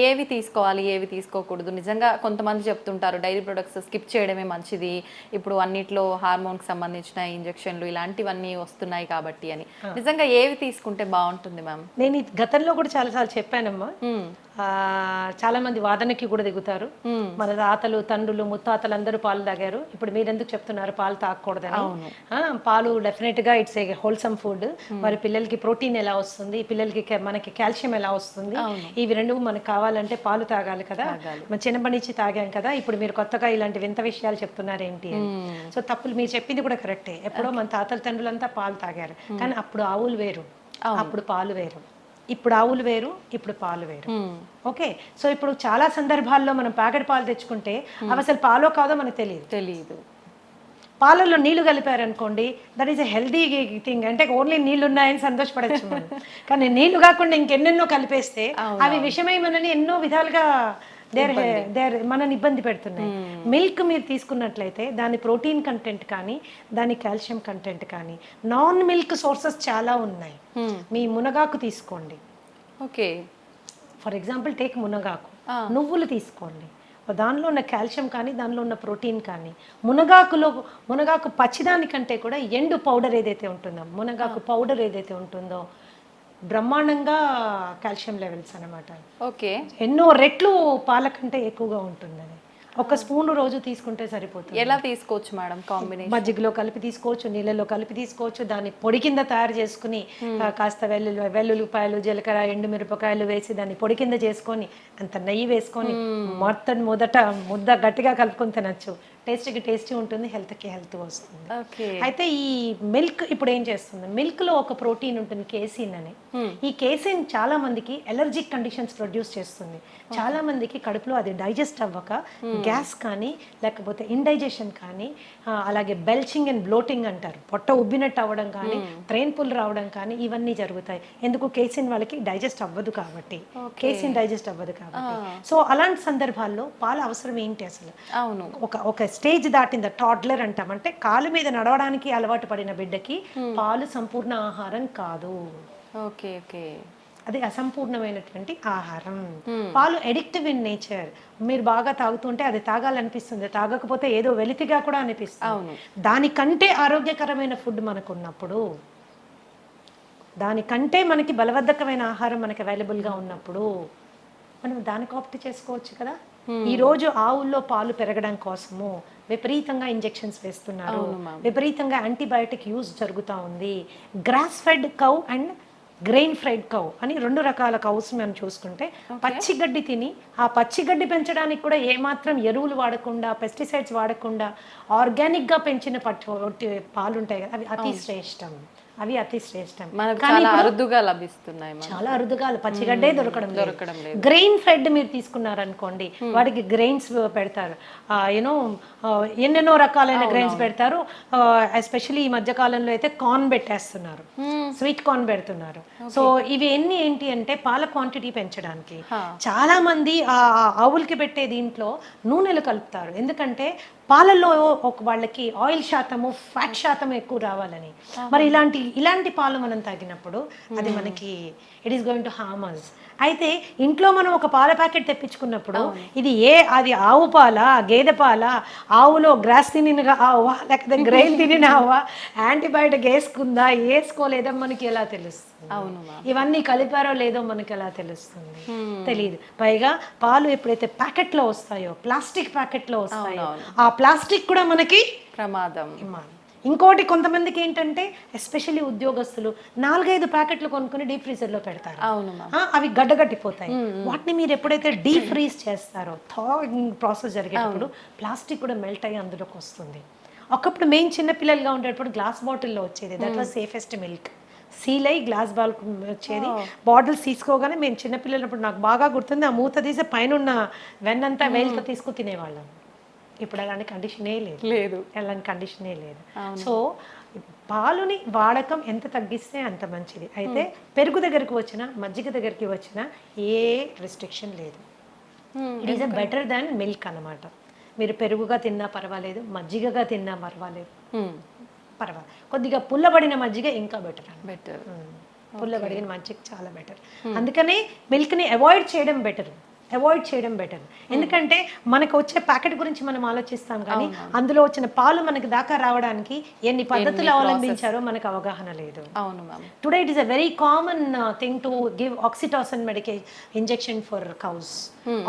ఏవి తీసుకోవాలి, ఏవి తీసుకోకూడదు? నిజంగా కొంతమంది చెప్తుంటారు డైరీ ప్రొడక్ట్స్ స్కిప్ చేయడమే మంచిది, ఇప్పుడు అన్నిట్లో హార్మోన్కి సంబంధించిన ఇంజెక్షన్లు ఇలాంటివన్నీ వస్తున్నాయి కాబట్టి అని. నిజంగా ఏవి తీసుకుంటే బాగుంటుంది మ్యామ్? నేను గతంలో కూడా చాలాసార్లు చెప్పానమ్మా. చాలా మంది వాదనకి కూడా దిగుతారు. మన తాతలు, తండ్రులు, ముత్తాతలు అందరూ పాలు తాగారు, ఇప్పుడు మీరెందుకు చెప్తున్నారు పాలు తాగకూడదని? పాలు డెఫినెట్ గా ఇట్స్ ఏ హోల్సమ్ ఫుడ్. మరి పిల్లలకి ప్రోటీన్ ఎలా వస్తుంది, పిల్లలకి మనకి కాల్షియం ఎలా వస్తుంది, ఇవి రెండు మనకు కావాలంటే పాలు తాగాలి కదా. మన చిన్నప్పటి నుంచి తాగాం కదా, ఇప్పుడు మీరు కొత్తగా ఇలాంటి వింత విషయాలు చెప్తున్నారు ఏంటి అని. సో తప్పులు మీరు చెప్పింది కూడా కరెక్టే. ఎప్పుడో మన తాతల తండ్రులంతా పాలు తాగారు, కానీ అప్పుడు ఆవులు వేరు, అప్పుడు పాలు వేరు. ఇప్పుడు ఆవులు వేరు, ఇప్పుడు పాలు వేరు. ఓకే, సో ఇప్పుడు చాలా సందర్భాల్లో మనం ప్యాకెట్ పాలు తెచ్చుకుంటే అవి అసలు పాలో కాదో మనకు తెలియదు. పాలల్లో నీళ్లు కలిపారనుకోండి, that is a healthy thing. అంటే ఓన్లీ నీళ్లు ఉన్నాయని సంతోషపడచ్చు మనం, కానీ నీళ్లు కాకుండా ఇంకెన్నెన్నో కలిపేస్తే అవి విషమై మనని ఎన్నో విధాలుగా మనని ఇబ్బంది పెడుతున్నాయి. మిల్క్ మీరు తీసుకున్నట్లయితే దాని ప్రోటీన్ కంటెంట్ కానీ, దాని కాల్షియం కంటెంట్ కానీ, నాన్ మిల్క్ సోర్సెస్ చాలా ఉన్నాయి. మీ మునగాకు తీసుకోండి, ఓకే, ఫర్ ఎగ్జాంపుల్ టేక్ మునగాకు. నువ్వులు తీసుకోండి, దానిలో ఉన్న కాల్షియం కానీ, దానిలో ఉన్న ప్రోటీన్ కానీ. మునగాకు పచ్చిదానికంటే కూడా ఎండు పౌడర్ ఏదైతే ఉంటుందో, మునగాకు పౌడర్ ఏదైతే ఉంటుందో బ్రహ్మాండంగా కాల్షియం లెవెల్స్ అనమాట. ఓకే, ఎన్నో రెట్లు పాల కంటే ఎక్కువగా ఉంటుంది. ఒక స్పూన్ రోజు తీసుకుంటే సరిపోతుంది. ఎలా తీసుకోవచ్చు మేడం? కాంబినేషన్ మజ్జిగలో కలిపి తీసుకోవచ్చు, నీళ్ళలో కలిపి తీసుకోవచ్చు. దాన్ని పొడి కింద తయారు చేసుకుని కాస్త వెల్లుల్లిపాయలు, జీలకర్ర, ఎండుమిరపకాయలు వేసి దాన్ని పొడి కింద చేసుకొని అంత నెయ్యి వేసుకొని మొదట ముద్ద గట్టిగా కలుపుకొని తినచ్చు. టేస్టీ ఉంటుంది, హెల్త్కి హెల్త్ వస్తుంది. ఓకే. అయితే ఈ మిల్క్ ఇప్పుడు ఏం చేస్తుంది, మిల్క్లో ఒక ప్రోటీన్ ఉంటుంది కేసిన్ అని. ఈ కేసిన్ చాలా మందికి ఎలర్జిక్ కండిషన్స్ ప్రొడ్యూస్ చేస్తుంది. చాలా మందికి కడుపులో అది డైజెస్ట్ అవ్వక గ్యాస్ కానీ లేకపోతే ఇండైజెషన్ కానీ అలాగే బెల్చింగ్ అండ్ బ్లోటింగ్ అంటారు, పొట్ట ఉబ్బినట్టు అవ్వడం కానీ త్రేన్పుల్ రావడం కానీ ఇవన్నీ జరుగుతాయి. ఎందుకు, కేసిన్ వాళ్ళకి డైజెస్ట్ అవ్వదు కాబట్టి, కేసిన్ డైజెస్ట్ అవ్వదు కాబట్టి. సో అలాంటి సందర్భాల్లో పాల అవసరం ఏంటి అసలు? అవును. ఒక స్టేజ్ దాటింది, టాడ్లర్ అంటాం, అంటే కాలు మీద నడవడానికి అలవాటు పడిన బిడ్డకి పాలు సంపూర్ణ ఆహారం కాదు. Okay okay. అది అసంపూర్ణమైనటువంటి ఆహారం. పాలు ఎడిక్టివ్ ఇన్ నేచర్. మీరు బాగా తాగుతుంటే అది తాగాలనిపిస్తుంది, తాగకపోతే ఏదో వెలితిగా కూడా అనిపిస్తుంది. దానికంటే ఆరోగ్యకరమైన ఫుడ్ మనకు ఉన్నప్పుడు, దానికంటే మనకి బలవర్ధకమైన ఆహారం మనకి అవైలబుల్గా ఉన్నప్పుడు మనం దానికి ఆప్ట్ చేసుకోవచ్చు కదా. ఈ రోజు ఆవుల్లో పాలు పెరగడం కోసము విపరీతంగా ఇంజెక్షన్స్ వేస్తున్నారు, విపరీతంగా యాంటీబయాటిక్ యూజ్ జరుగుతూ ఉంది. Grass fed cow and grain fried cow అని 2 రకాల కౌస్ మనం చూసుకుంటే, పచ్చిగడ్డి తిని ఆ పచ్చిగడ్డి పెంచడానికి కూడా ఏమాత్రం ఎరువులు వాడకుండా, పెస్టిసైడ్స్ వాడకుండా ఆర్గానిక్గా పెంచిన పాలు ఉంటాయి కదా, అవి అతి శ్రేష్టం. చాలా అరుదుగా లభిస్తున్నాయి, చాలా అరుదుగా, పచ్చిగడ్డే దొరకడం లేదు. గ్రెయిన్ ఫెడ్ మీరు తీసుకున్నారనుకోండి, వాటికి గ్రెయిన్స్ పెడతారు, యూనో ఎన్నెన్నో రకాలైన గ్రెయిన్స్ పెడతారు. ఎస్పెషల్లీ ఈ మధ్య కాలంలో అయితే కార్న్ పెట్టేస్తున్నారు, స్వీట్ కార్న్ పెడుతున్నారు. సో ఇవి ఏంటి అంటే పాల క్వాంటిటీ పెంచడానికి. చాలా మంది ఆ ఆవులకి పెట్టే దీంట్లో నూనెలు కలుపుతారు, ఎందుకంటే పాలల్లో వాళ్ళకి ఆయిల్ శాతము, ఫ్యాట్ శాతం ఎక్కువ రావాలని. మరి ఇలాంటి పాలు మనం తాగినప్పుడు అది మనకి it is going to harm us. అయితే ఇంట్లో మనం ఒక పాల ప్యాకెట్ తెప్పించుకున్నప్పుడు అది ఆవు పాల, గేదె పాల, ఆవులో గ్రాస్ తినిన ఆవా లేకపోతే గ్రెయిన్ తినిన ఆవా, యాంటీబయాటిక్ వేసుకుందా వేసుకోలేదా మనకి ఎలా తెలుస్తుంది? ఇవన్నీ కలిపారో లేదో మనకి ఎలా తెలుస్తుంది? తెలియదు. పైగా పాలు ఎప్పుడైతే ప్యాకెట్లో వస్తాయో, ప్లాస్టిక్ ప్యాకెట్లో వస్తాయో, ఆ ప్లాస్టిక్ కూడా మనకి ప్రమాదం. ఇంకోటి, కొంతమందికి ఏంటంటే ఎస్పెషల్లీ ఉద్యోగస్తులు 4-5 ప్యాకెట్లు కొనుక్కొని డీప్ ఫ్రీజర్లో పెడతారు, అవి గడ్డగట్టిపోతాయి. వాటిని మీరు ఎప్పుడైతే డీప్ ఫ్రీజ్ చేస్తారో, థాయింగ్ ప్రాసెస్ జరిగేటప్పుడు ప్లాస్టిక్ కూడా మెల్ట్ అయ్యి అందులోకి వస్తుంది. ఒకప్పుడు మేము చిన్నపిల్లలుగా ఉండేటప్పుడు గ్లాస్ బాటిల్లో వచ్చేది, that was safest milk. Seal అయ్యి గ్లాస్ బాల్ వచ్చేది, బాటిల్స్ తీసుకోగానే మేము చిన్నపిల్లలప్పుడు నాకు బాగా గుర్తుంది, ఆ మూత తీసి పైన ఉన్న వెన్నంతా వేలుతో తీసుకుని తినేవాళ్ళం. ఇప్పుడు అలాంటి కండిషనే లేదు. సో పాలుని వాడకం ఎంత తగ్గిస్తే అంత మంచిది. అయితే పెరుగు దగ్గరికి వచ్చినా, మజ్జిగ దగ్గరికి వచ్చినా ఏ రెస్ట్రిక్షన్ లేదు. It is better than milk అన్నమాట. మీరు పెరుగుగా తిన్నా పర్వాలేదు, మజ్జిగగా తిన్నా పర్వాలేదు. కొద్దిగా పుల్లబడిన మజ్జిగ ఇంకా బెటర్. పుల్లబడిన మజ్జిగ చాలా బెటర్. అందుకనే మిల్క్ని అవాయిడ్ చేయడం బెటర్. ఎందుకంటే మనకు వచ్చే ప్యాకెట్ గురించి మనం ఆలోచిస్తాం, కానీ అందులో వచ్చిన పాలు మనకి దాకా రావడానికి ఎన్ని పద్ధతులు అవలంబించారో మనకు అవగాహన లేదు. Today it is a very common thing to give oxytocin injection for cows.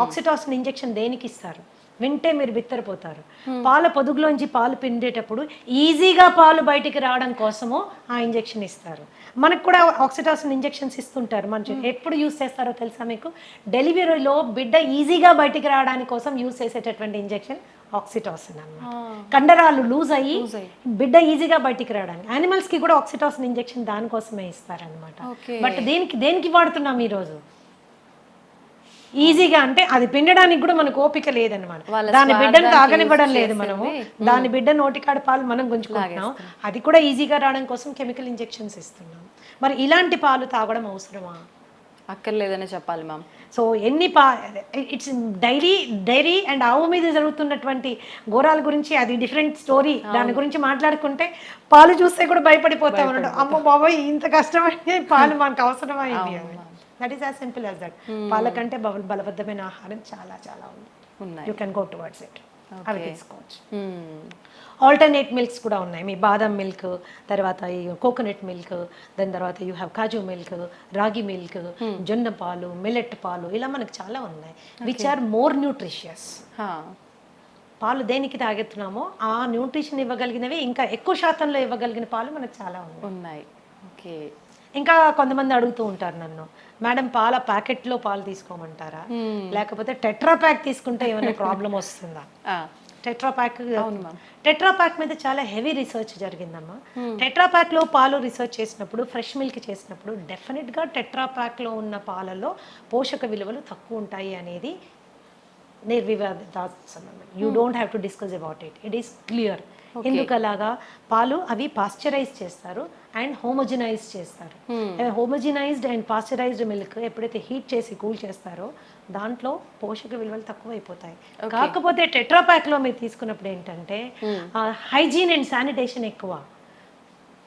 Oxytocin injection దేనికి ఇస్తారు వింటే మీరు బిత్తరపోతారు. పాల పొదుగులోంచి పాలు పిండేటప్పుడు ఈజీగా పాలు బయటికి రావడం కోసము ఆ ఇంజెక్షన్ ఇస్తారు. మనకు కూడా ఆక్సిటాసిన్ ఇంజెక్షన్స్ ఇస్తుంటారు. మన ఎప్పుడు యూస్ చేస్తారో తెలుసా మీకు? డెలివరీలో బిడ్డ ఈజీగా బయటికి రావడానికి కోసం యూస్ చేసేటటువంటి ఇంజెక్షన్ ఆక్సిటాసిన్ అన్నమాట. కండరాలు లూజ్ అయ్యి బిడ్డ ఈజీగా బయటికి రావడానికి. యానిమల్స్ కి కూడా ఆక్సిటాసిన్ ఇంజెక్షన్ దానికోసమే ఇస్తారనమాట. బట్ దేనికి వాడుతున్నాం ఈరోజు? ఈజీగా, అంటే అది పిండడానికి కూడా మనకు ఓపిక లేదనమాట. దాని బిడ్డను తాగనివ్వడం లేదు మనము, దాని బిడ్డ నోటికాడ పాలు మనం గుంజుకుంటున్నాం. అది కూడా ఈజీగా రావడం కోసం కెమికల్ ఇంజెక్షన్స్ ఇస్తున్నాం. మరి ఇలాంటి పాలు తాగడం అవసరమా? అక్కర్లేదనే చెప్పాలి ma'am. So it's dairy and ఆవు మీద జరుగుతున్నటువంటి ఘోరాల గురించి అది డిఫరెంట్ స్టోరీ. దాని గురించి మాట్లాడుకుంటే పాలు చూస్తే కూడా భయపడిపోతాం అన్నట్టు. అమ్మ బాబోయ్, ఇంత కష్టమైన పాలు మనకు అవసరమైంది అని. That is as simple as that. పాల కంటే బలబద్ధమైన ఆహారం చాలా చాలా ఉంది. You can go towards it. అవి తీసుకోవచ్చు. ఆల్టర్నేట్ మిల్క్స్ కూడా ఉన్నాయి. మీ బాదం మిల్క్, తర్వాత ఈ కోకోనట్ మిల్క్, దాని తర్వాత యూ హ్యావ్ కాజు మిల్క్, రాగి మిల్క్, జొన్న పాలు, మిల్లెట్ పాలు, ఇలా మనకు చాలా ఉన్నాయి విచ్ ఆర్ మోర్ న్యూట్రిషియస్. పాలు దేనికి తాగెత్తున్నామో ఆ న్యూట్రిషన్ ఇవ్వగలిగినవి, ఇంకా ఎక్కువ శాతంలో ఇవ్వగలిగిన పాలు మనకు చాలా ఉన్నాయి. ఓకే. ఇంకా కొంతమంది అడుగుతూ ఉంటారు నన్ను, మేడం పాల ప్యాకెట్లో పాలు తీసుకోమంటారా, లేకపోతే టెట్రా ప్యాక్ తీసుకుంటే ఏమైనా ప్రాబ్లం వస్తుందా? టెట్రాప్యాక్. అవును మ్యామ్. టెట్రాప్యాక్ మీద చాలా హెవీ రీసెర్చ్ జరిగిందమ్మా. టెట్రాప్యాక్లో పాలు రీసెర్చ్ చేసినప్పుడు, ఫ్రెష్ మిల్క్ చేసినప్పుడు డెఫినెట్గా టెట్రాప్యాక్లో ఉన్న పాలలో పోషక విలువలు తక్కువ ఉంటాయి అనేది నిర్వివాదాస్పదం. You don't have to discuss about it. It is clear. ఎందుకు అలాగా? పాలు అవి పాస్చరైజ్ చేస్తారు అండ్ హోమోజినైజ్ చేస్తారు. హోమోజినైజ్డ్ అండ్ పాస్చరైజ్డ్ మిల్క్ ఎప్పుడైతే హీట్ చేసి కూల్ చేస్తారో దాంట్లో పోషక విలువలు తక్కువైపోతాయి. కాకపోతే టెట్రాప్యాక్లో మీరు తీసుకున్నప్పుడు ఏంటంటే హైజీన్ అండ్ శానిటేషన్ ఎక్కువ,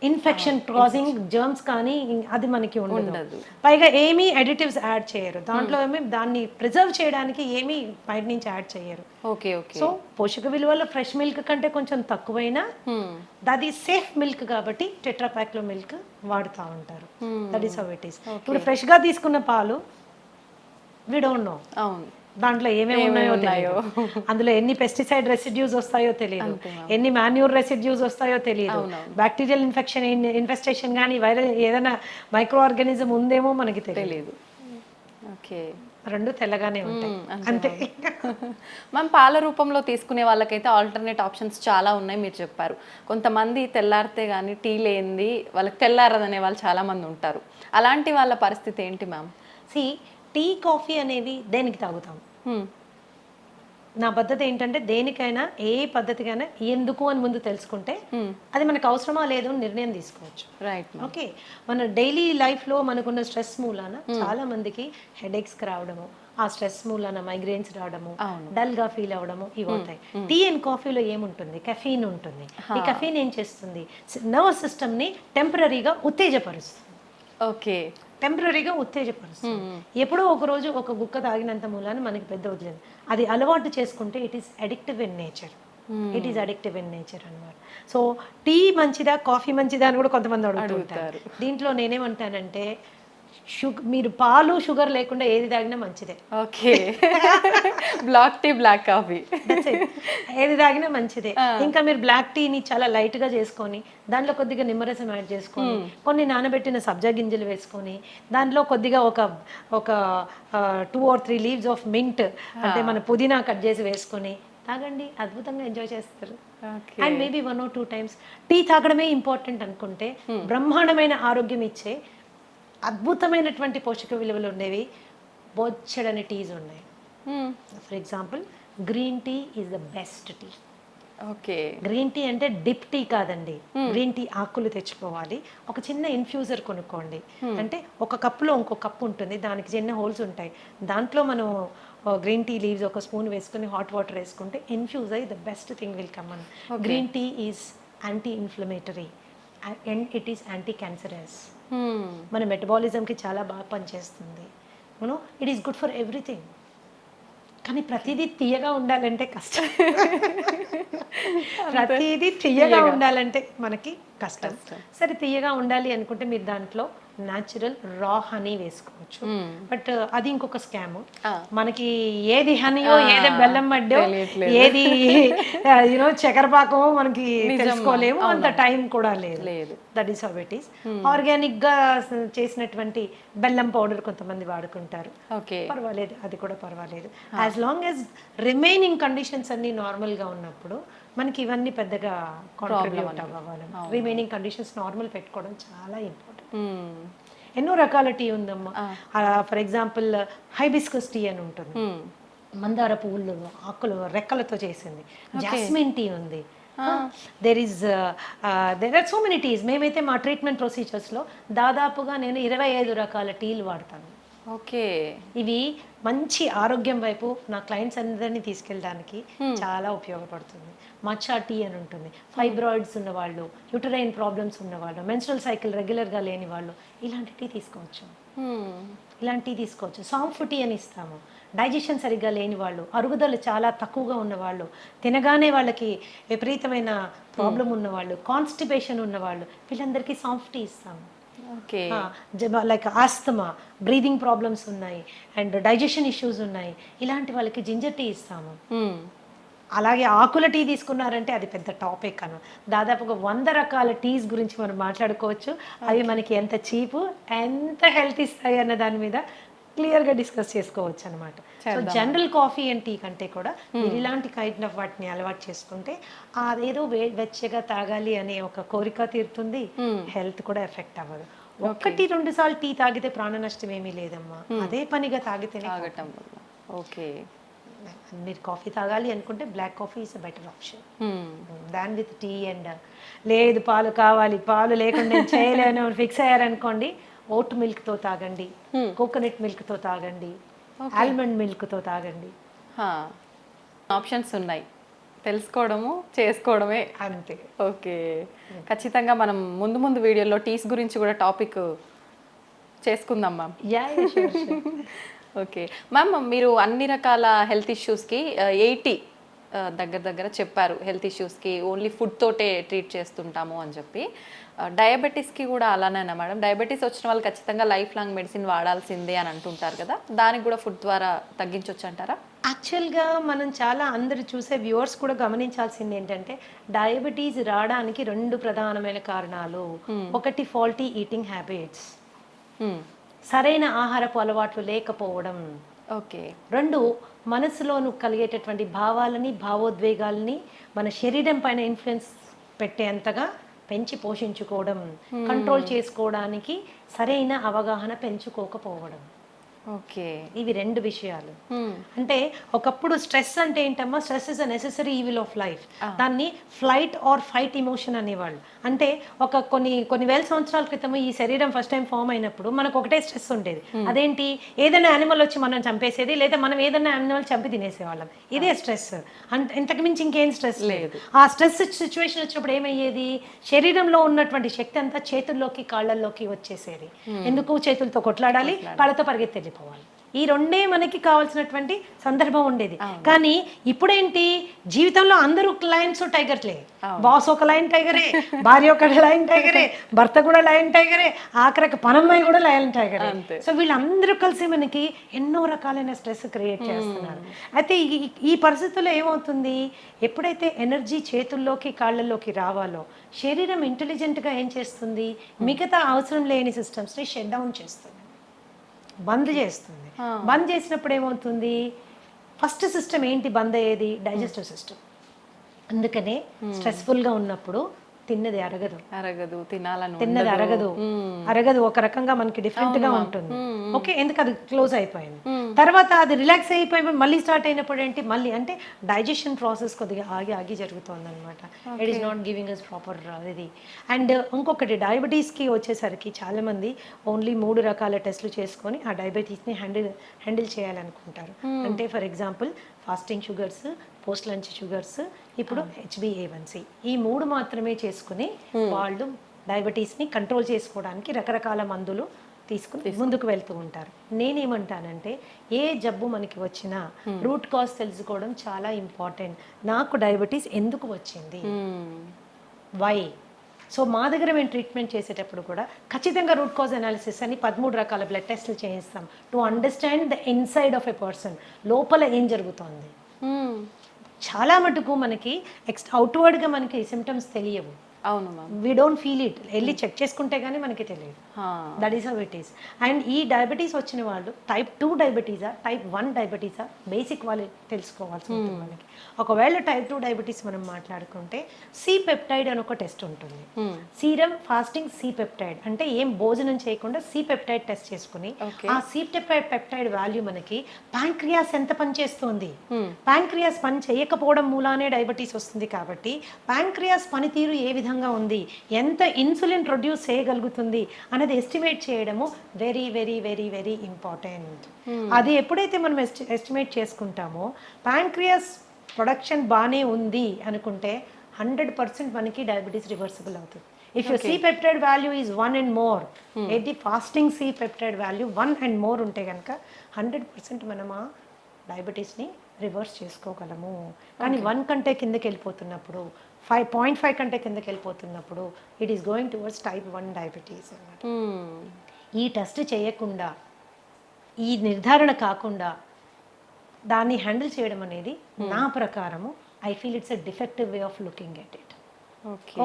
ఇన్ఫెక్షన్ కాజింగ్ జర్మ్స్ కానీ అది మనకి ఉండదు. పైగా ఏమీ అడిటివ్స్ యాడ్ చేయరు దాంట్లో. ఏమి దాన్ని ప్రిజర్వ్ చేయడానికి ఏమీ బయట నుంచి యాడ్ చేయరు. Okay okay. సో పోషక విలువలు ఫ్రెష్ మిల్క్ కంటే కొంచెం తక్కువైనా అది సేఫ్ మిల్క్ కాబట్టి టెట్రాప్యాక్ లో మిల్క్ వాడుతూ ఉంటారు. That is how it is. ఇప్పుడు ఫ్రెష్ గా తీసుకున్న పాలు వి డోంట్ నో దాంట్లో ఏమేమి ఉన్నాయో తెలియదు, అందులో ఎన్ని పెస్టిసైడ్ రెసిడ్యూస్ వస్తాయో తెలియదు, ఎన్ని మాన్యూర్ రెసిడ్యూస్ వస్తాయో తెలియదు, బ్యాక్టీరియల్ ఇన్ఫెస్టేషన్ కానీ వైరల్ ఏదైనా మైక్రో ఆర్గానిజం ఉందేమో మనకి తెలియదు. ఓకే. రెండు తెల్లగానే ఉంటాయి అంతే. మనం పాల రూపంలో తీసుకునే వాళ్ళకైతే ఆల్టర్నేట్ ఆప్షన్స్ చాలా ఉన్నాయి మీరు చెప్పారు. కొంతమంది తెల్లారితే కానీ టీ లేనిది వాళ్ళకి తెల్లారదనే వాళ్ళు చాలా మంది ఉంటారు. అలాంటి వాళ్ళ పరిస్థితి ఏంటి మ్యామ్? టీ కాఫీ అనేవి దేనికి తాగుతాం? నా పద్ధతి ఏంటంటే దేనికైనా ఏ పద్ధతికైనా ఎందుకు అని ముందు తెలుసుకుంటే అది మనకు అవసరమా లేదు అని నిర్ణయం తీసుకోవచ్చు. రైట్. ఓకే. మన డైలీ లైఫ్లో మనకున్న స్ట్రెస్ మూలాన చాలా మందికి హెడేక్స్ రావడము, ఆ స్ట్రెస్ మూలాన మైగ్రేన్స్ రావడము, డల్ గా ఫీల్ అవ్వడము ఇవి అవుతాయి. టీ అండ్ కాఫీలో ఏముంటుంది? కెఫీన్ ఉంటుంది. ఈ కెఫీన్ ఏం చేస్తుంది? నర్వస్ సిస్టమ్ ని టెంపరీగా ఉత్తేజపరుస్తుంది. ఓకే. టెంపరీగా ఉత్తేజపరుస్తుంది. ఎప్పుడో ఒక రోజు ఒక గుక్క తాగినంత మూలాన మనకి పెద్ద వదిలేదు. అది అలవాటు చేసుకుంటే it is addictive in nature. It is addictive in nature అన్నమాట. సో టీ మంచిదా కాఫీ మంచిదా అని కూడా కొంతమంది అడుగుతుంటారు. దీంట్లో నేనేమంటానంటే మీరు పాలు షుగర్ లేకుండా ఏది తాగినా మంచిదే. Okay. Black tea black coffee ఏది తాగినా మంచిదే. ఇంకా మీరు బ్లాక్ టీని చాలా లైట్ గా చేసుకొని దాంట్లో కొద్దిగా నిమ్మరసం యాడ్ చేసుకొని కొన్ని నానబెట్టిన సబ్జా గింజలు వేసుకొని దాంట్లో కొద్దిగా ఒక 2 or 3 లీవ్స్ ఆఫ్ మింట్ అంటే మన పుదీనా కట్ చేసి వేసుకొని తాగండి. అద్భుతంగా ఎంజాయ్ చేస్తారు. And maybe 1 or 2 times tea తాగడమే ఇంపార్టెంట్ అనుకుంటే బ్రహ్మాండమైన ఆరోగ్యం ఇచ్చే అద్భుతమైనటువంటి పోషక విలువలు ఉండేవి బొచ్చడని టీస్ ఉన్నాయి. For example green tea is the best tea. Okay. Green tea అంటే డిప్ టీ కాదండి. గ్రీన్ టీ ఆకులు తెచ్చుకోవాలి, ఒక చిన్న ఇన్ఫ్యూజర్ కొనుక్కోండి. అంటే ఒక కప్పులో ఇంకో కప్పు ఉంటుంది, దానికి చిన్న హోల్స్ ఉంటాయి. దాంట్లో మనం గ్రీన్ టీ లీవ్స్ ఒక స్పూన్ వేసుకుని హాట్ వాటర్ వేసుకుంటే ఇన్ఫ్యూజ్ అయ్యి the best thing will come on. Green tea is anti inflammatory and it is anti cancerous. మన మెటబాలిజంకి చాలా బాగా పనిచేస్తుంది. It is good for everything. కానీ ప్రతిదీ తీయగా ఉండాలంటే కష్టం. ప్రతిదీ తీయగా ఉండాలంటే మనకి కష్టం. సరే తీయగా ఉండాలి అనుకుంటే మీరు దాంట్లో న్యాచురల్ రా హనీ వేసుకోవచ్చు. బట్ అది ఇంకొక స్కామ్. మనకి ఏది హనీయో ఏది బెల్లం మడ్డో ఏది చక్కెరపాకమో మనకి తెలుసుకోలేము, అంత టైం కూడా లేదు. That is how it is. Organic గా చేసినటువంటి బెల్లం పౌడర్ కొంతమంది వాడుకుంటారు, పర్వాలేదు, అది కూడా పర్వాలేదు. As long as remaining conditions అన్ని నార్మల్ గా ఉన్నప్పుడు మనకి ఇవన్నీ పెద్దగా కాంట్రిబ్యూట్ అవ్వాలి. రిమైనింగ్ కండిషన్స్ నార్మల్ పెట్టుకోవడం చాలా ఇంపార్టెంట్. ఎన్నో రకాల టీ ఉందమ్మా. ఫర్ ఎగ్జాంపుల్ హైబిస్కస్ టీ అని ఉంటుంది, మందార పువ్వులు ఆకులు రెక్కలతో చేసింది. జాస్మిన్ టీ ఉంది. There are so many teas. మేమైతే మా ట్రీట్మెంట్ ప్రొసీజర్స్లో దాదాపుగా నేను 25 రకాల టీలు వాడతాను. ఓకే. ఇవి మంచి ఆరోగ్యం వైపు నా క్లయింట్స్ అందరినీ తీసుకెళ్ళడానికి చాలా ఉపయోగపడుతుంది. మచ్చా టీ అని ఉంటుంది. ఫైబ్రాయిడ్స్ ఉన్నవాళ్ళు, యూటరైన్ ప్రాబ్లమ్స్ ఉన్నవాళ్ళు, మెన్స్ట్రల్ సైకిల్ రెగ్యులర్గా లేని వాళ్ళు ఇలాంటి టీ తీసుకోవచ్చు. సాంఫ్ టీ అని ఇస్తాము. డైజెషన్ సరిగ్గా లేని వాళ్ళు, అరుగుదల చాలా తక్కువగా ఉన్నవాళ్ళు, తినగానే వాళ్ళకి విపరీతమైన ప్రాబ్లం ఉన్నవాళ్ళు, కాన్స్టిపేషన్ ఉన్నవాళ్ళు, వీళ్ళందరికీ సాంఫ్ టీ ఇస్తాము. లైక్ ఆస్తమా, బ్రీదింగ్ ప్రాబ్లమ్స్ ఉన్నాయి అండ్ డైజెషన్ ఇష్యూస్ ఉన్నాయి, ఇలాంటి వాళ్ళకి జింజర్ టీ ఇస్తాము. అలాగే ఆకుల టీ తీసుకున్నారంటే అది పెద్ద టాపిక్ అను. దాదాపుగా 100 రకాల టీస్ గురించి మనం మాట్లాడుకోవచ్చు. అవి మనకి ఎంత చీపు, ఎంత హెల్త్ ఇస్తాయి అన్న దాని మీద క్లియర్గా డిస్కస్ చేసుకోవచ్చు అనమాట. So general coffee and tea కంటే కూడా మీరు ఇలాంటి కైండ్ ఆఫ్ వాటిని అలవాటు చేసుకుంటే అదేదో వెచ్చగా తాగాలి అనే ఒక కోరిక తీరుతుంది, హెల్త్ కూడా ఎఫెక్ట్ అవ్వదు. 1-2 సార్లు టీ తాగితే ప్రాణ నష్టం ఏమీ లేదమ్మా, అదే పనిగా తాగితేనే. ఓకే, మీరు కాఫీ తాగాలి అనుకుంటే black coffee is a better option than with tea. And లేదు పాలు కావాలి, పాలు లేకుండా నేను చేయలేను ఫిక్స్ అయ్యారనుకోండి, ఓట్ మిల్క్తో తాగండి, కోకోనట్ మిల్క్తో తాగండి, ఆల్మండ్ మిల్క్తో తాగండి. ఆప్షన్స్ ఉన్నాయి, తెలుసుకోవడము చేసుకోవడమే అంతే. ఓకే, ఖచ్చితంగా మనం ముందు ముందు వీడియోలో టీస్ గురించి కూడా టాపిక్ చేసుకుందాం మ్యామ్. ఓకే మ్యామ్, మీరు అన్ని రకాల హెల్త్ ఇష్యూస్కి 80 దగ్గర చెప్పారు. హెల్త్ ఇష్యూస్కి ఓన్లీ ఫుడ్ తోటే ట్రీట్ చేస్తుంటాము అని చెప్పి. డయాబెటీస్కి కూడా అలానేనా మేడం? డయాబెటీస్ వచ్చిన వాళ్ళు ఖచ్చితంగా లైఫ్ లాంగ్ మెడిసిన్ వాడాల్సిందే అని అంటుంటారు కదా, దానికి కూడా ఫుడ్ ద్వారా తగ్గించవచ్చు అంటారా? యాక్చువల్గా మనం చాలా అందరు చూసే వ్యూవర్స్ కూడా గమనించాల్సింది ఏంటంటే, డయాబెటీస్ రావడానికి 2 ప్రధానమైన కారణాలు. ఒకటి ఫాల్టీ ఈటింగ్ హ్యాబిట్స్, సరైన ఆహారపు అలవాట్లు లేకపోవడం. ఓకే. 2 మనసులోను కలిగేటటువంటి భావాలని భావోద్వేగాలని మన శరీరం పైన ఇన్ఫ్లుయెన్స్ పెట్టేంతగా పెంచి పోషించుకోవడం, కంట్రోల్ చేసుకోవడానికి సరైన అవగాహన పెంచుకోకపోవడం. ఓకే, ఇవి 2 విషయాలు. అంటే ఒకప్పుడు స్ట్రెస్ అంటే ఏంటమ్మా, stress is a necessary evil of life. దాన్ని ఫ్లైట్ ఆర్ ఫైట్ ఇమోషన్ అనేవాళ్ళు. అంటే కొన్ని వేల సంవత్సరాల క్రితం ఈ శరీరం ఫస్ట్ టైం ఫామ్ అయినప్పుడు మనకు ఒకటే స్ట్రెస్ ఉండేది. అదేంటి, ఏదైనా యానిమల్ వచ్చి మనం చంపేసేది, లేదా మనం ఏదైనా యానిమల్ చంపి తినేసేవాళ్ళం. ఇదే స్ట్రెస్, అంటే ఇంతకు మించి ఇంకేం స్ట్రెస్ లేదు. ఆ స్ట్రెస్ సిచ్యువేషన్ వచ్చినప్పుడు ఏమయ్యేది, శరీరంలో ఉన్నటువంటి శక్తి అంతా చేతుల్లోకి కాళ్ళల్లోకి వచ్చేసేది. ఎందుకు, చేతులతో కొట్లాడాలి, కాళ్ళతో పరిగెత్తి పోవాలి. ఈ 2 మనకి కావాల్సినటువంటి సందర్భం ఉండేది. కానీ ఇప్పుడేంటి, జీవితంలో అందరూ లయన్స్ టైగర్లే. బాస్ ఒక లయన్ టైగరే, భార్య ఒక లయన్ టైగరే, భర్త కూడా లయన్ టైగరే, ఆఖరికి పనమ్మాయి కూడా లయన్ టైగరే. సో వీళ్ళందరూ కలిసి మనకి ఎన్నో రకాలైన స్ట్రెస్ క్రియేట్ చేస్తున్నారు. అయితే ఈ పరిస్థితుల్లో ఏమవుతుంది, ఎప్పుడైతే ఎనర్జీ చేతుల్లోకి కాళ్ళల్లోకి రావాలో, శరీరం ఇంటెలిజెంట్గా ఏం చేస్తుంది, మిగతా అవసరం లేని సిస్టమ్స్ని షట్ డౌన్ చేస్తుంది, బంద్ చేస్తుంది. బంద్ చేసినప్పుడు ఏమవుతుంది, ఫస్ట్ సిస్టమ్ ఏంటి బంద్ అయ్యేది, డైజెస్టివ్ సిస్టమ్. అందుకనే స్ట్రెస్ఫుల్గా ఉన్నప్పుడు తిన్నది అరగదు, తిన్నది అరగదు, ఒక రకంగా మనకి డిఫరెంట్ గా ఉంటుంది. ఓకే, ఎందుకు, అది క్లోజ్ అయిపోయింది. తర్వాత అది రిలాక్స్ అయిపోయి మళ్ళీ స్టార్ట్ అయినప్పుడు ఏంటి, మళ్ళీ అంటే డైజెషన్ ప్రాసెస్ కొద్దిగా ఆగి జరుగుతుంది అనమాట. It is not giving us proper ఇది. అండ్ ఇంకొకటి, డయాబెటీస్కి వచ్చేసరికి చాలా మంది ఓన్లీ 3 రకాల టెస్టులు చేసుకొని ఆ డయాబెటీస్ని హ్యాండిల్ చేయాలనుకుంటారు. అంటే for example fasting sugars, post lunch sugars, ఇప్పుడు HbA1c, ఈ 3 మాత్రమే చేసుకుని వాళ్ళు డయాబెటీస్ని కంట్రోల్ చేసుకోవడానికి రకరకాల మందులు తీసుకుని ముందుకు వెళ్తూ ఉంటారు. నేనేమంటానంటే, ఏ జబ్బు మనకి వచ్చినా రూట్ కాజ్ తెలుసుకోవడం చాలా ఇంపార్టెంట్. నాకు డయాబెటీస్ ఎందుకు వచ్చింది, వై. సో మా దగ్గర మేము ట్రీట్మెంట్ చేసేటప్పుడు కూడా ఖచ్చితంగా రూట్ కాజ్ అనాలిసిస్ అని 13 రకాల బ్లడ్ టెస్ట్లు చేయిస్తాం, to understand the inside of a person, లోపల ఏం జరుగుతోంది. చాలా మటుకు మనకి అవుట్వర్డ్గా మనకి సిమ్టమ్స్ తెలియవు. అవును ma'am, we don't feel it, వెళ్ళి చెక్ చేసుకుంటే కానీ మనకి తెలియదు. That is how it is. And ఈ డయాబెటీస్ వచ్చిన వాళ్ళు టైప్ 2 డయాబెటీసా, టైప్ 1 డయాబెటీసా, బేసిక్ వాళ్ళు తెలుసుకోవాల్సి ఉంటుంది మనకి. ఒకవేళ టైప్ 2 డయాబెటీస్ మనం మాట్లాడుకుంటే సి పెప్టైడ్ అని ఒక టెస్ట్ ఉంటుంది. సీరం ఫాస్టింగ్ సి పెప్టైడ్ అంటే ఏం భోజనం చేయకుండా సి పెప్టైడ్ టెస్ట్ చేసుకుని ఆ సి పెప్టైడ్ వాల్యూ మనకి ప్యాంక్రియాస్ ఎంత పనిచేస్తుంది, ప్యాంక్రియాస్ పని చేయకపోవడం మూలానే డయాబెటీస్ వస్తుంది. కాబట్టి ప్యాంక్రియాస్ పనితీరు ఏ విధంగా ఉంది, ఎంత ఇన్సులిన్ ప్రొడ్యూస్ చేయగలుగుతుంది అనేది ఎస్టిమేట్ చేయడము very very very very important. అది ఎప్పుడైతే మనం ఎస్టిమేట్ చేసుకుంటామో, ప్యాంక్రియాస్ ప్రొడక్షన్ బాగానే ఉంది అనుకుంటే 100% మనకి డయాబెటీస్ రివర్సిబుల్ అవుతుంది. If your C peptide value is 1 and more, ఏది fasting C peptide value 1 and more ఉంటే కనుక 100% మనం ఆ డయాబెటీస్ని రివర్స్ చేసుకోగలము. కానీ 1 కంటే కిందకి వెళ్ళిపోతున్నప్పుడు, 5.5 కంటే కిందకి వెళ్ళిపోతున్నప్పుడు it is going towards type 1 diabetes అన్నమాట. ఈ టెస్ట్ చేయకుండా, ఈ నిర్ధారణ కాకుండా దాన్ని హ్యాండిల్ చేయడం అనేది నా ప్రకారము I feel it's a defective way of looking at it.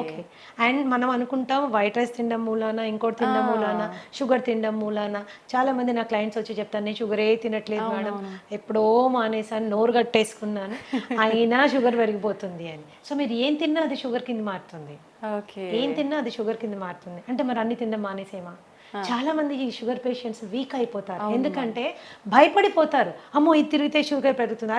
Okay. And మనం అనుకుంటాం వైట్ రైస్ తినడం మూలాన, ఇంకోటి తినడం మూలాన, షుగర్ తినడం మూలాన. చాలా మంది నా క్లయింట్స్ వచ్చి చెప్తాను, నేను షుగరే తినట్లేదు మేడం, ఎప్పుడో మానేసాను, నోరు కట్టేసుకున్నాను, అయినా షుగర్ పెరిగిపోతుంది అని. సో మీరు ఏం తిన్నా అది షుగర్ కింద మారుతుంది, ఏం తిన్నా అది షుగర్ కింద మారుతుంది. అంటే మరి అన్ని తినడం మానేసేమా? చాలా మంది ఈ షుగర్ పేషెంట్స్ వీక్ అయిపోతారు, ఎందుకంటే భయపడిపోతారు. అమ్మో ఇది తిరిగితే షుగర్ పెరుగుతుంది,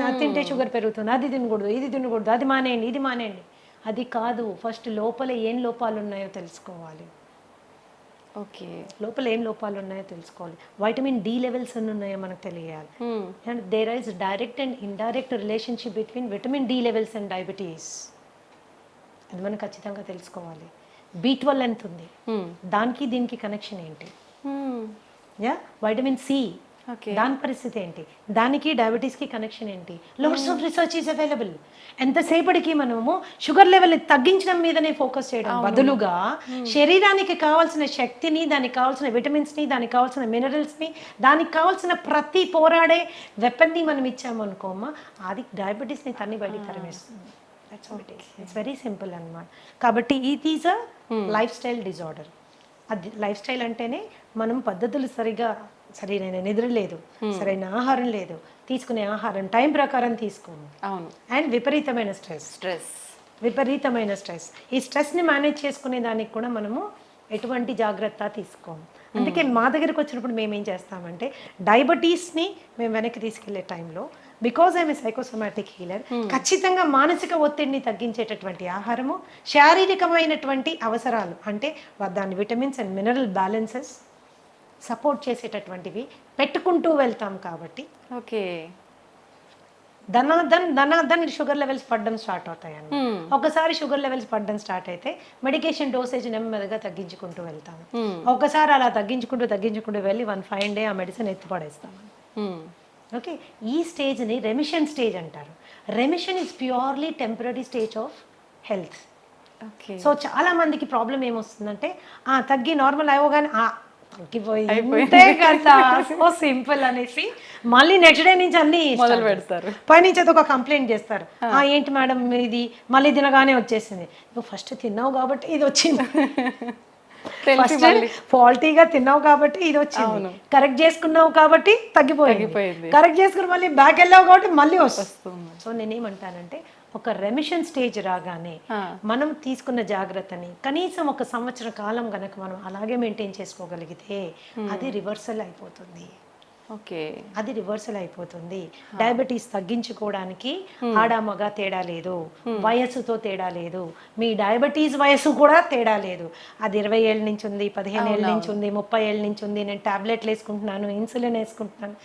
అది తింటే షుగర్ పెరుగుతుంది, అది తినకూడదు, ఇది తినకూడదు, అది మానేయండి, ఇది మానేయండి. అది కాదు, ఫస్ట్ లోపల ఏం లోపాలు ఉన్నాయో తెలుసుకోవాలి. ఓకే, లోపల ఏం లోపాలు ఉన్నాయో తెలుసుకోవాలి. వైటమిన్ డి లెవెల్స్ ఎన్ని ఉన్నాయో మనకు తెలియాలి. And there is direct and indirect relationship between vitamin D levels and diabetes. అది మనం ఖచ్చితంగా తెలుసుకోవాలి. B12 ఎంత ఉంది, దానికి దీనికి కనెక్షన్ ఏంటి? యా, వైటమిన్ సి, దాని పరిస్థితి ఏంటి, దానికి డయాబెటీస్కి కనెక్షన్ ఏంటి? Lots of research is available. ఎంతసేపటికి మనము షుగర్ లెవెల్ తగ్గించడం మీదనే ఫోకస్ చేయడం బదులుగా శరీరానికి కావాల్సిన శక్తిని, దానికి కావాల్సిన విటమిన్స్ని, దానికి కావాల్సిన మినరల్స్ని, దానికి కావాల్సిన ప్రతి పోరాడే వెపన్ని మనం ఇచ్చాము అనుకోమా, అది డయాబెటీస్ని తన్ని బయటికి తరిమేస్తుంది. ఇట్స్ వెరీ సింపుల్ అన్నమాట. కాబట్టి it is a life style disorder. అది లైఫ్ స్టైల్ అంటేనే మనం పద్ధతులు సరైన నిద్ర లేదు, సరైన ఆహారం లేదు, తీసుకునే ఆహారం టైం ప్రకారం తీసుకోము, అండ్ విపరీతమైన స్ట్రెస్. ఈ స్ట్రెస్ని మేనేజ్ చేసుకునే దానికి కూడా మనము ఎటువంటి జాగ్రత్త తీసుకోము. అందుకే మా దగ్గరికి వచ్చినప్పుడు మేము ఏం చేస్తామంటే డయాబెటీస్ని మేము వెనక్కి తీసుకెళ్లే టైంలో, because I'm a psychosomatic healer, ఖచ్చితంగా మానసిక ఒత్తిడిని తగ్గించేటటువంటి ఆహారము, శారీరకమైనటువంటి అవసరాలు అంటే దాని vitamins and mineral balances support చేసేటటువంటివి పెట్టుకుంటూ వెళ్తాం. కాబట్టి ఓకే, ధనాధన్ షుగర్ లెవెల్స్ పడడం స్టార్ట్ అవుతాయండి. ఒకసారి షుగర్ లెవెల్స్ పడడం స్టార్ట్ అయితే మెడికేషన్ డోసేజ్ నెమ్మదిగా తగ్గించుకుంటూ వెళ్తాము. ఒకసారి అలా తగ్గించుకుంటూ వెళ్ళి 1 fine day ఆ మెడిసిన్ ఎత్తిపడేస్తాము. ఓకే, ఈ స్టేజ్ని రెమిషన్ స్టేజ్ అంటారు. Remission is purely temporary stage of health. So చాలా మందికి ప్రాబ్లం ఏమొస్తుందంటే తగ్గి నార్మల్ అవ్వగానే తగ్గిపోయింది కదా, సో సింపుల్ అనేసి మళ్ళీ నెక్స్ట్ డే నుంచి అన్ని మొదలు పెడతారు. పైనుంచి అది ఒక కంప్లైంట్ చేస్తారు, ఏంటి మేడం ఇది మళ్ళీ తినగానే వచ్చేసింది. నువ్వు ఫస్ట్ తిన్నావు కాబట్టి ఇది వచ్చింది, ఫస్ట్ ఫాల్టీగా తిన్నావు కాబట్టి ఇది వచ్చింది, కరెక్ట్ చేసుకున్నావు కాబట్టి తగ్గిపోయింది, కరెక్ట్ చేసుకుని మళ్ళీ బ్యాక్ వెళ్ళావు కాబట్టి మళ్ళీ వస్తుంది. సో నేనేమంటానంటే ఒక రెమిషన్ స్టేజ్ రాగానే మనం తీసుకున్న జాగ్రత్తని కనీసం 1 సంవత్సర కాలం గనక మనం అలాగే మెయింటైన్ చేసుకోగలిగితే అది రివర్సల్ అయిపోతుంది. అది రివర్సల్ అయిపోతుంది. డయాబెటీస్ తగ్గించుకోవడానికి ఆడ మగ తేడా లేదు, వయస్సుతో తేడా లేదు, మీ డయాబెటీస్ వయస్సు కూడా తేడా లేదు. అది 20 ఏళ్ళ నుంచి ఉంది, 15 ఏళ్ళ నుంచి ఉంది, 30 ఏళ్ళ నుంచి ఉంది, నేను టాబ్లెట్లు వేసుకుంటున్నాను, ఇన్సులిన్ వేసుకుంటున్నాను,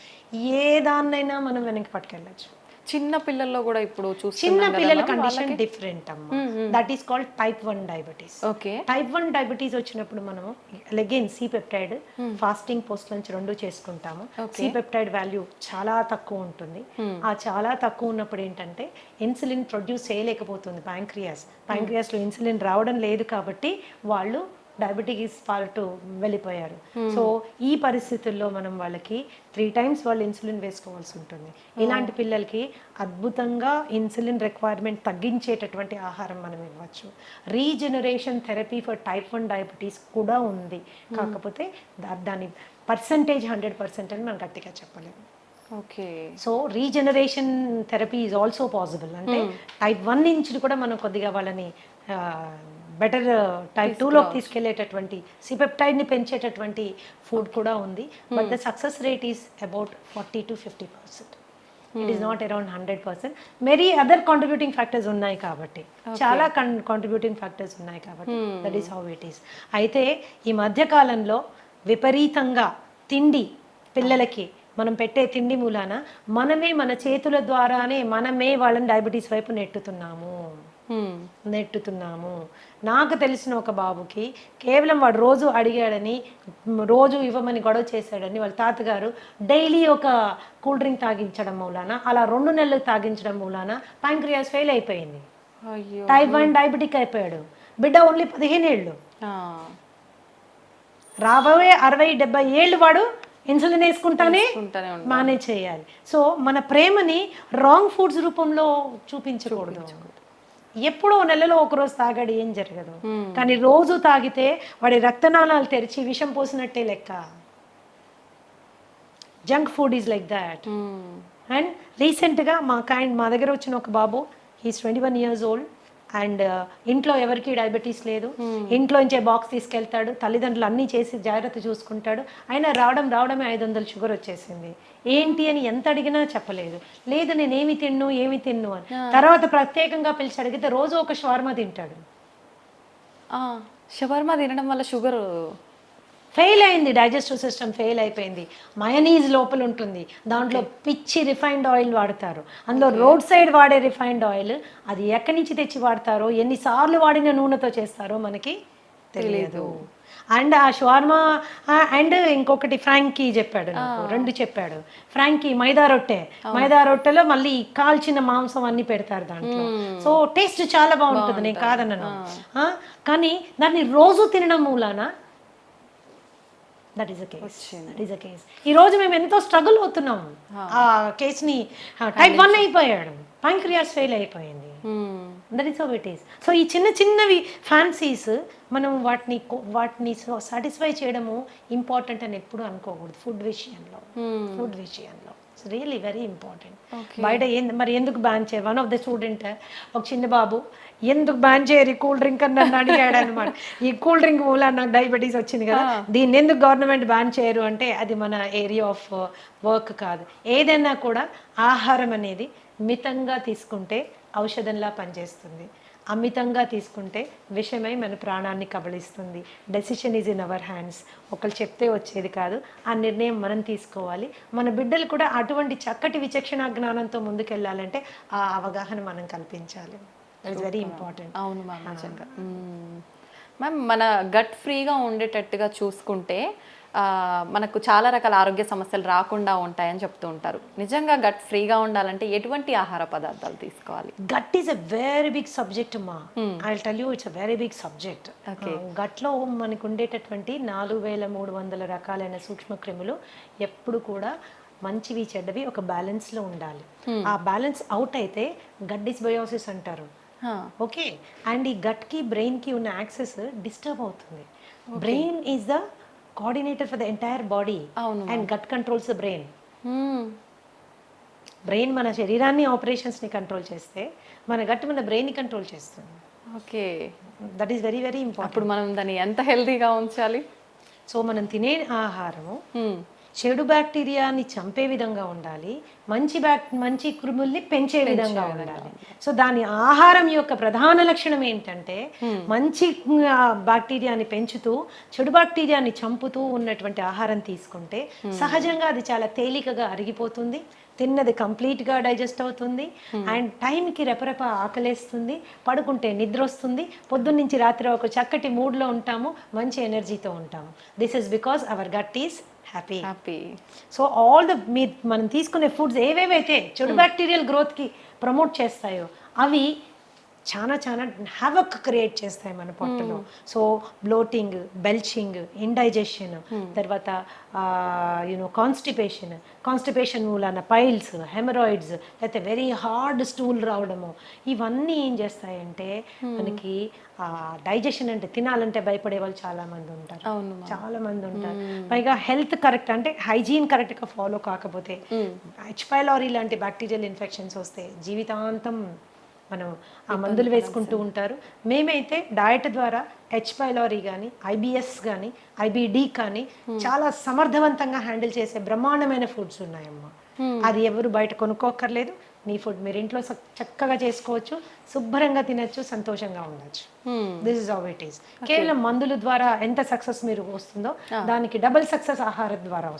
ఏ దాన్నైనా మనం వెనక్కి పట్టుకెళ్ళచ్చు. చిన్న పిల్లల్లో కూడా ఇప్పుడు చిన్న పిల్లల కండిషన్ డిఫరెంట్ అమ్మా. That is called type 1 diabetes. Type 1 diabetes వచ్చినప్పుడు మనము again C peptide fasting post lunch 2 చేసుకుంటాము. సి పెప్టైడ్ వాల్యూ చాలా తక్కువ ఉంటుంది. ఆ చాలా తక్కువ ఉన్నప్పుడు ఏంటంటే ఇన్సులిన్ ప్రొడ్యూస్ చేయలేకపోతుంది ప్యాంక్రియాస్ లో ఇన్సులిన్ రావడం లేదు కాబట్టి వాళ్ళు డయాబెటీస్ పార్ట్ వెళ్ళిపోయారు. సో ఈ పరిస్థితుల్లో మనం వాళ్ళకి 3 times వాళ్ళు ఇన్సులిన్ వేసుకోవాల్సి ఉంటుంది. ఇలాంటి పిల్లలకి అద్భుతంగా ఇన్సులిన్ రిక్వైర్మెంట్ తగ్గించేటటువంటి ఆహారం మనం ఇవ్వచ్చు. Regeneration therapy for type 1 diabetes కూడా ఉంది. కాకపోతే దాని పర్సంటేజ్ 100% అని మనం గట్టిగా చెప్పలేము. So regeneration therapy is also possible. అంటే టైప్ 1 నుంచి కూడా మనం కొద్దిగా వాళ్ళని బెటర్ టైప్ 2లోకి తీసుకెళ్లేటటువంటి సిపెప్టైడ్ని పెంచేటటువంటి ఫుడ్ కూడా ఉంది. But the success rate is about 40 to 50%. It is not around 100%. Many other contributing factors ఉన్నాయి కాబట్టి, చాలా కాంట్రిబ్యూటింగ్ ఫ్యాక్టర్స్ ఉన్నాయి కాబట్టి that is how it is. అయితే ఈ మధ్యకాలంలో విపరీతంగా తిండి పిల్లలకి మనం పెట్టే తిండి మూలాన మనమే మన చేతుల ద్వారానే మనమే వాళ్ళని డయాబెటీస్ వైపు నెట్టుతున్నాము. నాకు తెలిసిన ఒక బాబుకి కేవలం వాడు రోజు అడిగాడని, రోజు ఇవ్వమని గొడవ చేశాడని వాళ్ళ తాతగారు డైలీ ఒక కూల్ డ్రింక్ తాగించడం మూలాన, అలా 2 నెలలు తాగించడం మూలాన ప్యాంక్రియాస్ ఫెయిల్ అయిపోయింది. టైప్ 1 డయాబెటిక్ అయిపోయాడు. బిడ్డ ఓన్లీ 15 ఏళ్ళు. రాబోయే 60-70 ఏళ్ళు వాడు ఇన్సులిన్ వేసుకుంటానే మేనేజ్ చేయాలి. సో మన ప్రేమని రాంగ్ ఫుడ్స్ రూపంలో చూపించకూడదు. ఎప్పుడో నెలలో ఒకరోజు తాగాడు ఏం జరగదు. కానీ రోజు తాగితే వాడి రక్తనాళాలు తెరిచి విషం పోసినట్టే లెక్క. Junk food is like that. And రీసెంట్గా మా దగ్గర వచ్చిన ఒక బాబు, హీస్ 21 years old, అండ్ ఇంట్లో ఎవరికి డయాబెటీస్ లేదు, ఇంట్లోంచే బాక్స్ తీసుకెళ్తాడు, తల్లిదండ్రులు అన్నీ చేసి జాగ్రత్త చూసుకుంటాడు, అయినా రావడమే 500 షుగర్ వచ్చేసింది. ఏంటి అని ఎంత అడిగినా చెప్పలేదు. లేదు నేను ఏమి తిన్ను అని. తర్వాత ప్రత్యేకంగా పిలిచి అడిగితే రోజు ఒక షవర్మా తింటాడు. షవర్మా తినడం వల్ల షుగర్ ఫెయిల్ అయింది, డైజెస్టివ్ సిస్టమ్ ఫెయిల్ అయిపోయింది. మయోనీస్ లోపల ఉంటుంది, దాంట్లో పిచ్చి రిఫైన్డ్ ఆయిల్ వాడతారు, అందులో రోడ్ సైడ్ వాడే రిఫైన్డ్ ఆయిల్, అది ఎక్కడి నుంచి తెచ్చి వాడతారో, ఎన్నిసార్లు వాడిన నూనెతో చేస్తారో మనకి తెలియదు. అండ్ ఆ షవర్మా అండ్ ఇంకొకటి ఫ్రాంకీ చెప్పాడు నాకు, 2 చెప్పాడు. ఫ్రాంకీ మైదా రొట్టెలో మళ్ళీ కాల్చిన మాంసం అన్ని పెడతారు దాంట్లో. సో టేస్ట్ చాలా బాగుంటుంది, నేను కాదన్నాను. కానీ దాన్ని రోజు తినడం మూలాన దట్ ఈస్ అ కేస్. ఈ రోజు మేము ఎంతో స్ట్రగుల్ అవుతున్నాం. ఆ కేసుని type 1 అయిపోయాడు, ప్యాంక్రియాస్ ఫెయిల్ అయిపోయింది. That is how it is. So ఈ చిన్నవి ఫ్యాన్సీస్ మనం వాటిని సాటిస్ఫై చేయడము ఇంపార్టెంట్ అని ఎప్పుడు అనుకోకూడదు. ఫుడ్ విషయంలో ఇట్స్ రియల్లీ వెరీ ఇంపార్టెంట్. బయట మరి ఎందుకు బ్యాన్ చేయరు? వన్ ఆఫ్ ద స్టూడెంట్, ఒక చిన్న బాబు, ఎందుకు బ్యాన్ చేయరు ఈ కూల్ డ్రింక్ అని నన్ను అడిగాడు అనమాట. ఈ కూల్ డ్రింక్ మూల నాకు డయాబెటీస్ వచ్చింది కదా, దీన్ని ఎందుకు గవర్నమెంట్ బ్యాన్ చేయరు అంటే అది మన ఏరియా ఆఫ్ వర్క్ కాదు. ఏదైనా కూడా ఆహారం అనేది మితంగా తీసుకుంటే ఔషధంలా పనిచేస్తుంది, అమితంగా తీసుకుంటే విషమై మన ప్రాణాన్ని కబళిస్తుంది. Decision is in our hands. ఒకరు చెప్తే వచ్చేది కాదు, ఆ నిర్ణయం మనం తీసుకోవాలి. మన బిడ్డలు కూడా అటువంటి చక్కటి విచక్షణ జ్ఞానంతో ముందుకెళ్ళాలంటే ఆ అవగాహన మనం కల్పించాలి. That is very important. అవును మ్యామ్, నిజంగా. మ్యామ్, మన గట్ ఫ్రీగా ఉండేటట్టుగా చూసుకుంటే మనకు చాలా రకాల ఆరోగ్య సమస్యలు రాకుండా ఉంటాయని చెప్తూ ఉంటారు. నిజంగా గట్ ఫ్రీగా ఉండాలంటే ఎటువంటి ఆహార పదార్థాలు తీసుకోవాలి? Gut is a very big subject మా. I will tell you, it's a very big subject. గట్లో మనకు ఉండేటటువంటి 4300 రకాలైన సూక్ష్మ క్రిములు ఎప్పుడు కూడా మంచివి చెడ్డవి ఒక బ్యాలెన్స్లో ఉండాలి. ఆ బ్యాలెన్స్ అవుట్ అయితే గట్ డిస్బయోసిస్ అంటారు. ఓకే, అండ్ ఈ గట్కి బ్రెయిన్కి ఉన్న యాక్సెస్ డిస్టర్బ్ అవుతుంది. Brain is the coordinator for the entire body and gut controls the brain. Brain మన శరీరాన్ని ఆపరేషన్స్ని కంట్రోల్ చేస్తే మన గట్ మన బ్రెయిన్ని కంట్రోల్ చేస్తుంది. Okay, that is very very important. అప్పుడు మనం దాన్ని ఎంత హెల్తీగా ఉంచాలి? సో మనం తినే ఆహారము చెడు బ్యాక్టీరియాని చంపే విధంగా ఉండాలి, మంచి క్రిముల్ని పెంచే విధంగా ఉండాలి. సో దాని ఆహారం యొక్క ప్రధాన లక్షణం ఏంటంటే మంచి బ్యాక్టీరియాని పెంచుతూ చెడు బ్యాక్టీరియాని చంపుతూ ఉన్నటువంటి ఆహారం తీసుకుంటే సహజంగా అది చాలా తేలికగా అరిగిపోతుంది, తిన్నది కంప్లీట్గా డైజెస్ట్ అవుతుంది, అండ్ టైంకి రెపరెప ఆకలేస్తుంది, పడుకుంటే నిద్ర వస్తుంది, పొద్దున్నుంచి రాత్రి ఒక చక్కటి మూడ్లో ఉంటాము, మంచి ఎనర్జీతో ఉంటాము. This is because our gut is happy. So all the మనం తీసుకునే ఫుడ్స్ ఏవేవైతే చెడు బ్యాక్టీరియల్ గ్రోత్కి ప్రమోట్ చేస్తాయో అవి చాలా హ్యావక్ క్రియేట్ చేస్తాయి మన పొట్టలో. సో బ్లోటింగ్, బెల్చింగ్, ఇండైజెషన్, తర్వాత కాన్స్టిపేషన్ మూలాన పైల్స్, హెమరాయిడ్స్, లేకపోతే వెరీ హార్డ్ స్టూల్ రావడము, ఇవన్నీ ఏం చేస్తాయంటే మనకి డైజెషన్ అంటే తినాలంటే భయపడే వాళ్ళు చాలా మంది ఉంటారు. పైగా హెల్త్ కరెక్ట్ అంటే హైజీన్ కరెక్ట్గా ఫాలో కాకపోతే హెచ్ పైలోరీ లాంటి బ్యాక్టీరియల్ ఇన్ఫెక్షన్స్ వస్తే జీవితాంతం మనం ఆ మందులు వేసుకుంటూ ఉంటారు. మేమైతే డయట్ ద్వారా హెచ్ పైలోరీ కానీ, IBS కానీ, IBD కానీ చాలా సమర్థవంతంగా హ్యాండిల్ చేసే బ్రహ్మాండమైన ఫుడ్స్ ఉన్నాయమ్మా. అది ఎవరు బయట కొనుక్కోక్కర్లేదు. మీ ఫుడ్ మీరు ఇంట్లో చక్కగా చేసుకోవచ్చు, శుభ్రంగా తినచ్చు, సంతోషంగా ఉండొచ్చు. This is how it is. కేవలం మందుల ద్వారా ఎంత సక్సెస్ మీరు వస్తుందో దానికి డబుల్ సక్సెస్ ఆహారం ద్వారా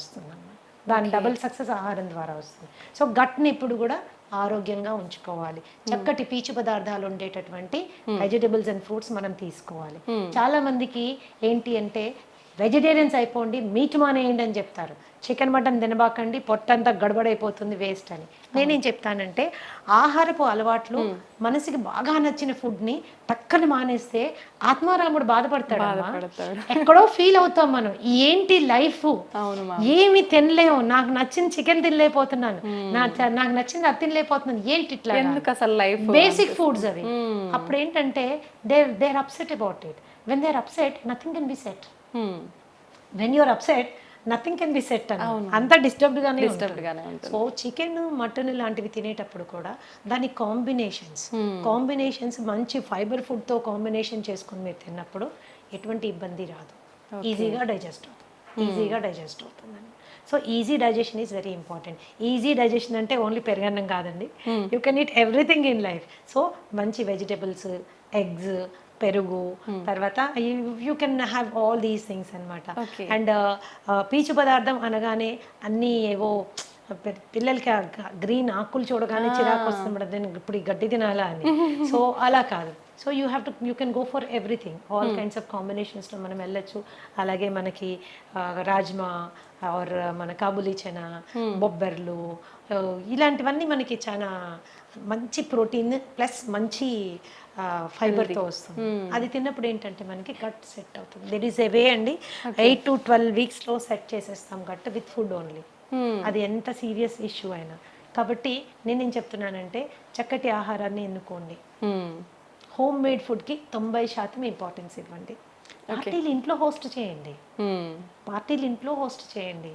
వస్తుంది. సో గట్ని ఇప్పుడు కూడా ఆరోగ్యంగా ఉంచుకోవాలి. చక్కటి పీచు పదార్థాలు ఉండేటటువంటి వెజిటబుల్స్ అండ్ ఫ్రూట్స్ మనం తీసుకోవాలి. చాలా మందికి ఏంటి అంటే వెజిటేరియన్స్ అయిపోండి, మీట్ మానేయండి అని చెప్తారు. చికెన్ మటన్ తినబాకండి, పొట్టంతా గడబడైపోతుంది, వేస్ట్ అని. నేనేం చెప్తానంటే ఆహారపు అలవాట్లు మనసుకి బాగా నచ్చిన ఫుడ్ని పక్కన మానేస్తే ఆత్మారాముడు బాధపడతాడు. ఎక్కడో ఫీల్ అవుతాం మనం, ఏంటి లైఫ్, ఏమి తినలేము, నాకు నచ్చిన చికెన్ తినలేకపోతున్నాను, నాకు నచ్చింది అది తినలేకపోతున్నాను, ఏంటి ఇట్లా, అసలు లైఫ్ బేసిక్ ఫుడ్స్ అవి. అప్పుడు ఏంటంటే they are upset about it. When they are upset nothing can be set. When you're upset nothing can be set అని, అంతా డిస్టర్బ్డ్ గానే ఉంటుంది. సో చికెన్ మటన్ లాంటివి తినేటప్పుడు కూడా దాని కాంబినేషన్స్ మంచి ఫైబర్ ఫుడ్తో కాంబినేషన్ చేసుకుని మీరు తిన్నప్పుడు ఎటువంటి ఇబ్బంది రాదు, ఈజీగా డైజెస్ట్ అవుతుందని. So easy digestion is very important. Easy digestion అంటే ఓన్లీ పెరగన్నం కాదండి, you can eat everything in life. So మంచి వెజిటబుల్స్, ఎగ్స్, పెరుగు, తర్వాత you can have all these things అనమాట. అండ్ పీచు పదార్థం అనగానే అన్నీ ఏవో పిల్లలకి గ్రీన్ ఆకులు చూడగానే చిరాకు వస్తుంది, నేను ఇప్పుడు ఈ గడ్డి తినాలా అని. సో అలా కాదు. So you can go for everything, all kinds of కాంబినేషన్స్లో మనం వెళ్ళొచ్చు. అలాగే మనకి రాజ్మా ఆర్ మన కాబూలీ చనా, బొబ్బర్లు, ఇలాంటివన్నీ మనకి చాలా మంచి ప్రోటీన్ ప్లస్ మంచి ఫైబర్తో వస్తుంది. అది తిన్నప్పుడు ఏంటంటే మనకి గట్ సెట్ అవుతుంది. దెర్ ఈస్ ఏ వే అండి, 8 to 12 వీక్స్లో సెట్ చేసేస్తాం గట్ విత్ ఫుడ్ ఓన్లీ. అది ఎంత సీరియస్ ఇష్యూ అయినా. కాబట్టి నేనేం చెప్తున్నానంటే చక్కటి ఆహారాన్ని ఎన్నుకోండి, హోమ్ మేడ్ ఫుడ్కి 90% ఇంపార్టెన్స్ ఇవ్వండి. పార్టీలు ఇంట్లో హోస్ట్ చేయండి.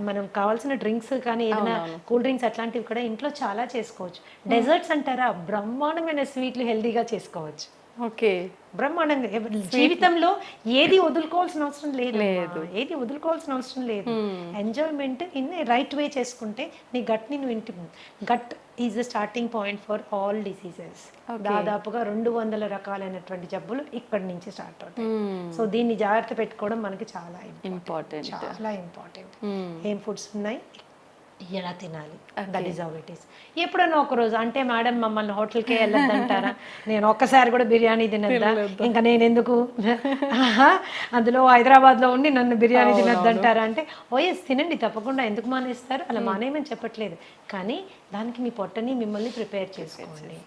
మనం కావాల్సిన డ్రింక్స్ కానీ ఏదైనా కూల్ డ్రింక్స్ అట్లాంటివి కూడా ఇంట్లో చాలా చేసుకోవచ్చు. డెజర్ట్స్ అంటారా, బ్రహ్మాండమైన స్వీట్లు హెల్దీగా చేసుకోవచ్చు. ఓకే, బ్రహ్మాండంగా. జీవితంలో ఏది వదులుకోవాల్సిన అవసరం లేదు, ఎంజాయ్మెంట్ ఇన్ రైట్ వే చేసుకుంటే నీ గట్ని నువ్వు gut is the starting point for all diseases. దాదాపుగా 200 రకాలైనటువంటి జబ్బులు ఇక్కడి నుంచి స్టార్ట్ అవుతాయి. సో దీన్ని జాగ్రత్త పెట్టుకోవడం మనకి చాలా ఇంపార్టెంట్. ఏం ఫుడ్స్ ఉన్నాయి, ఎలా తినాలి, that is how it is. ఎప్పుడన్నా ఒకరోజు అంటే మేడం మమ్మల్ని హోటల్కే వెళ్ళొద్దంటారా, నేను ఒక్కసారి కూడా బిర్యానీ తినద్దా, ఇంకా నేను ఎందుకు అందులో హైదరాబాద్లో ఉండి నన్ను బిర్యానీ తినద్దంటారా అంటే, ఓఎస్ తినండి తప్పకుండా, ఎందుకు మానేస్తారు, అలా మానేయమని చెప్పట్లేదు. కానీ దానికి మీ పొట్టని మిమ్మల్ని ప్రిపేర్ చేసుకోండి.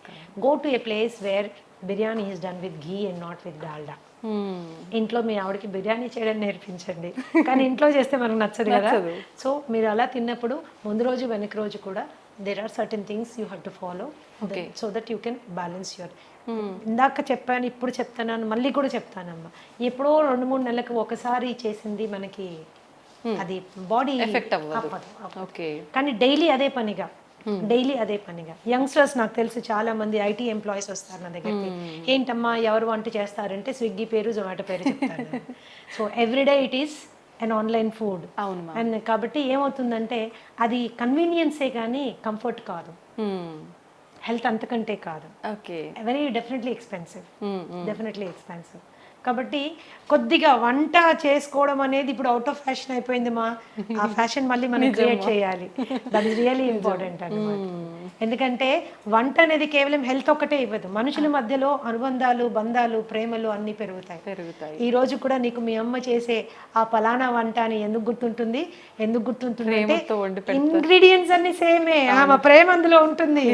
Go to A place where biryani is done with ghee and not with Dalda. ఇంట్లో మీ ఆవిడకి బిర్యానీ చేయడం నేర్పించండి, కానీ ఇంట్లో చేస్తే మనకు నచ్చదు కదా. సో మీరు అలా తిన్నప్పుడు ముందు రోజు వెనక రోజు కూడా there are certain things you have to follow so that you can balance your. ఇందాక చెప్పాను, ఇప్పుడు చెప్తాను, మళ్ళీ కూడా చెప్తానమ్మా, ఎప్పుడో 2-3 నెలలకు ఒకసారి చేసింది మనకి అది బాడీ ఎఫెక్ట్ అవ్వదు. కానీ డైలీ అదే పనిగా యంగ్స్టర్స్, నాకు తెలుసు చాలా మంది ఐటీ ఎంప్లాయీస్ వస్తారు నా దగ్గరికి, ఏంటమ్మా ఎవరు వంట చేస్తారంటే స్విగ్గీ పేరు, జొమాటో పేరు చెప్తారు. So everyday it is and online food. And కాబట్టి ఏమవుతుందంటే అది కన్వీనియన్సే కానీ కంఫర్ట్ కాదు, హెల్త్ అంతకంటే కాదు. Very definitely expensive. కాబట్టి కొద్దిగా వంట చేసుకోవడం అనేది ఇప్పుడు అవుట్ ఆఫ్ ఫ్యాషన్ అయిపోయింది మా, ఆ ఫ్యాషన్ మళ్ళీ మనం క్రియేట్ చేయాలి. దట్ ఈస్ రియల్లీ ఇంపార్టెంట్ అన్నమాట. ఎందుకంటే వంట అనేది కేవలం హెల్త్ ఒక్కటే ఇవ్వదు, మనుషుల మధ్యలో అనుబంధాలు, బంధాలు, ప్రేమలు అన్నీ పెరుగుతాయి. ఈ రోజు కూడా నీకు మీ అమ్మ చేసే ఆ పలానా వంట అని ఎందుకు గుర్తుంటుంది అంటే ఇంగ్రీడియంట్స్ అన్ని సేమే, ఆమె ప్రేమ అందులో ఉంటుంది,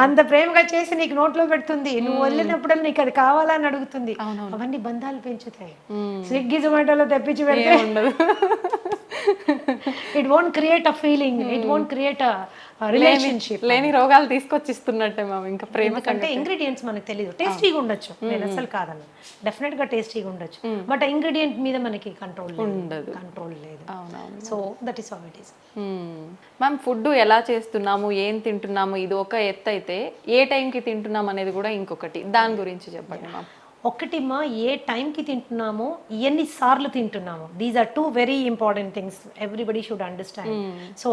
అంత ప్రేమగా చేసి నీకు నోట్లో పెడుతుంది, నువ్వు వెళ్ళినప్పుడు నీకు అది కావాలని అడుగుతుంది. అవన్నీ బంధాలు పెంచుతాయి. స్విగ్గీ జొమాటోలో తెప్పించి పెడితే it won't create a feeling, it won't create a relationship. లేని రోగాలు తీసుకొచ్చిస్తున్నట్టే ఇంకా ప్రేమ. అంటే ఇంగ్రీడియంట్స్ మనకు తెలియదు, టేస్టీగా ఉండొచ్చు, నేను అసలు కాదన్న, డెఫినెట్ గా టేస్టీగా ఉండొచ్చు, బట్ ఇంగ్రీడియంట్ మీద మనకి కంట్రోల్ లేదు. So that is how it is. Ma'am, food ఎలా చేస్తున్నాము, ఏం తింటున్నాము, ఇది ఒక ఎత్తు అయితే ఏ టైంకి తింటున్నాం అనేది కూడా ఇంకొకటి, దాని గురించి చెప్పండి మ్యామ్. ఒకటి మా, ఏ టైంకి తింటున్నామో, ఎన్నిసార్లు తింటున్నామో, these are 2 very important things everybody should understand. So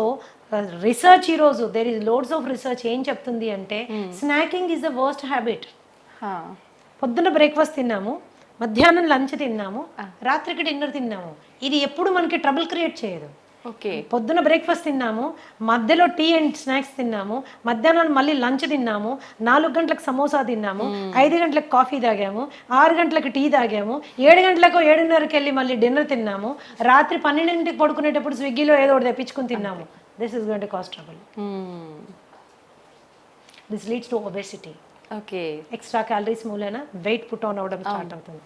research ఈరోజు there is loads of research ఏం చెప్తుంది అంటే snacking is the worst habit. పొద్దున్న బ్రేక్ఫాస్ట్ తిన్నాము, మధ్యాహ్నం లంచ్ తిన్నాము, రాత్రికి డిన్నర్ తిన్నాము, ఇది ఎప్పుడు మనకి ట్రబుల్ క్రియేట్ చేయదు. ఓకే. పొద్దున బ్రేక్ఫాస్ట్ తిన్నాము, మధ్యలో టీ అండ్ స్నాక్స్ తిన్నాము, మధ్యాహ్నం మళ్ళీ లంచ్ తిన్నాము, 4 గంటలకు సమోసా తిన్నాము, 5 గంటలకు కాఫీ తాగాము, 6 గంటలకు టీ తాగాము, 7 గంటలకు 7:30కి వెళ్ళి మళ్ళీ డిన్నర్ తిన్నాము, రాత్రి 12ంటికి పడుకునేటప్పుడు స్విగ్గీలో ఏదో ఒకటి తెప్పించుకుని తిన్నాము. This is going to cost trouble. This leads to obesity. Okay. Extra calories మూలన వెయిట్ పుట్ ఆన్ అవ్వడం స్టార్ట్ అవుతుంది.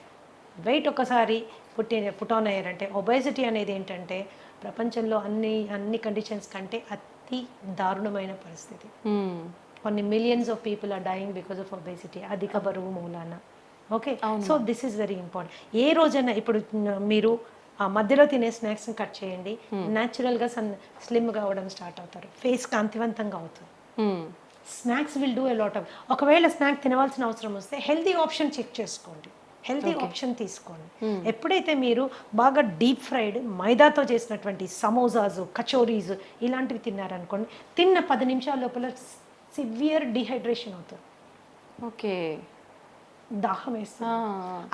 వెయిట్ ఒకసారి పుట్ ఆన్ అయ్యారంటే ఒబెసిటీ అనేది ఏంటంటే ప్రపంచంలో అన్ని కండిషన్స్ కంటే అతి దారుణమైన పరిస్థితి. కొన్ని millions of people are dying because of obesity, అధిక బరువు మూలాన. Okay, so this is very important. ఏ రోజైనా ఇప్పుడు మీరు ఆ మధ్యలో తినే స్నాక్స్ని కట్ చేయండి, న్యాచురల్గా స్లిమ్గా అవ్వడం స్టార్ట్ అవుతారు, ఫేస్ కాంతివంతంగా అవుతుంది. Snacks will do a lot of. ఒకవేళ స్నాక్ తినవలసిన అవసరం వస్తే హెల్తీ ఆప్షన్ చెక్ చేసుకోండి, హెల్తీ ఆప్షన్ తీసుకోండి. ఎప్పుడైతే మీరు బాగా డీప్ ఫ్రైడ్ మైదాతో చేసినటువంటి సమోసాస్, కచోరీస్ ఇలాంటివి తిన్నారనుకోండి, తిన్న 10 నిమిషాల లోపల సివియర్ డిహైడ్రేషన్ అవుతుంది. ఓకే. దాహం వేస్తుంది.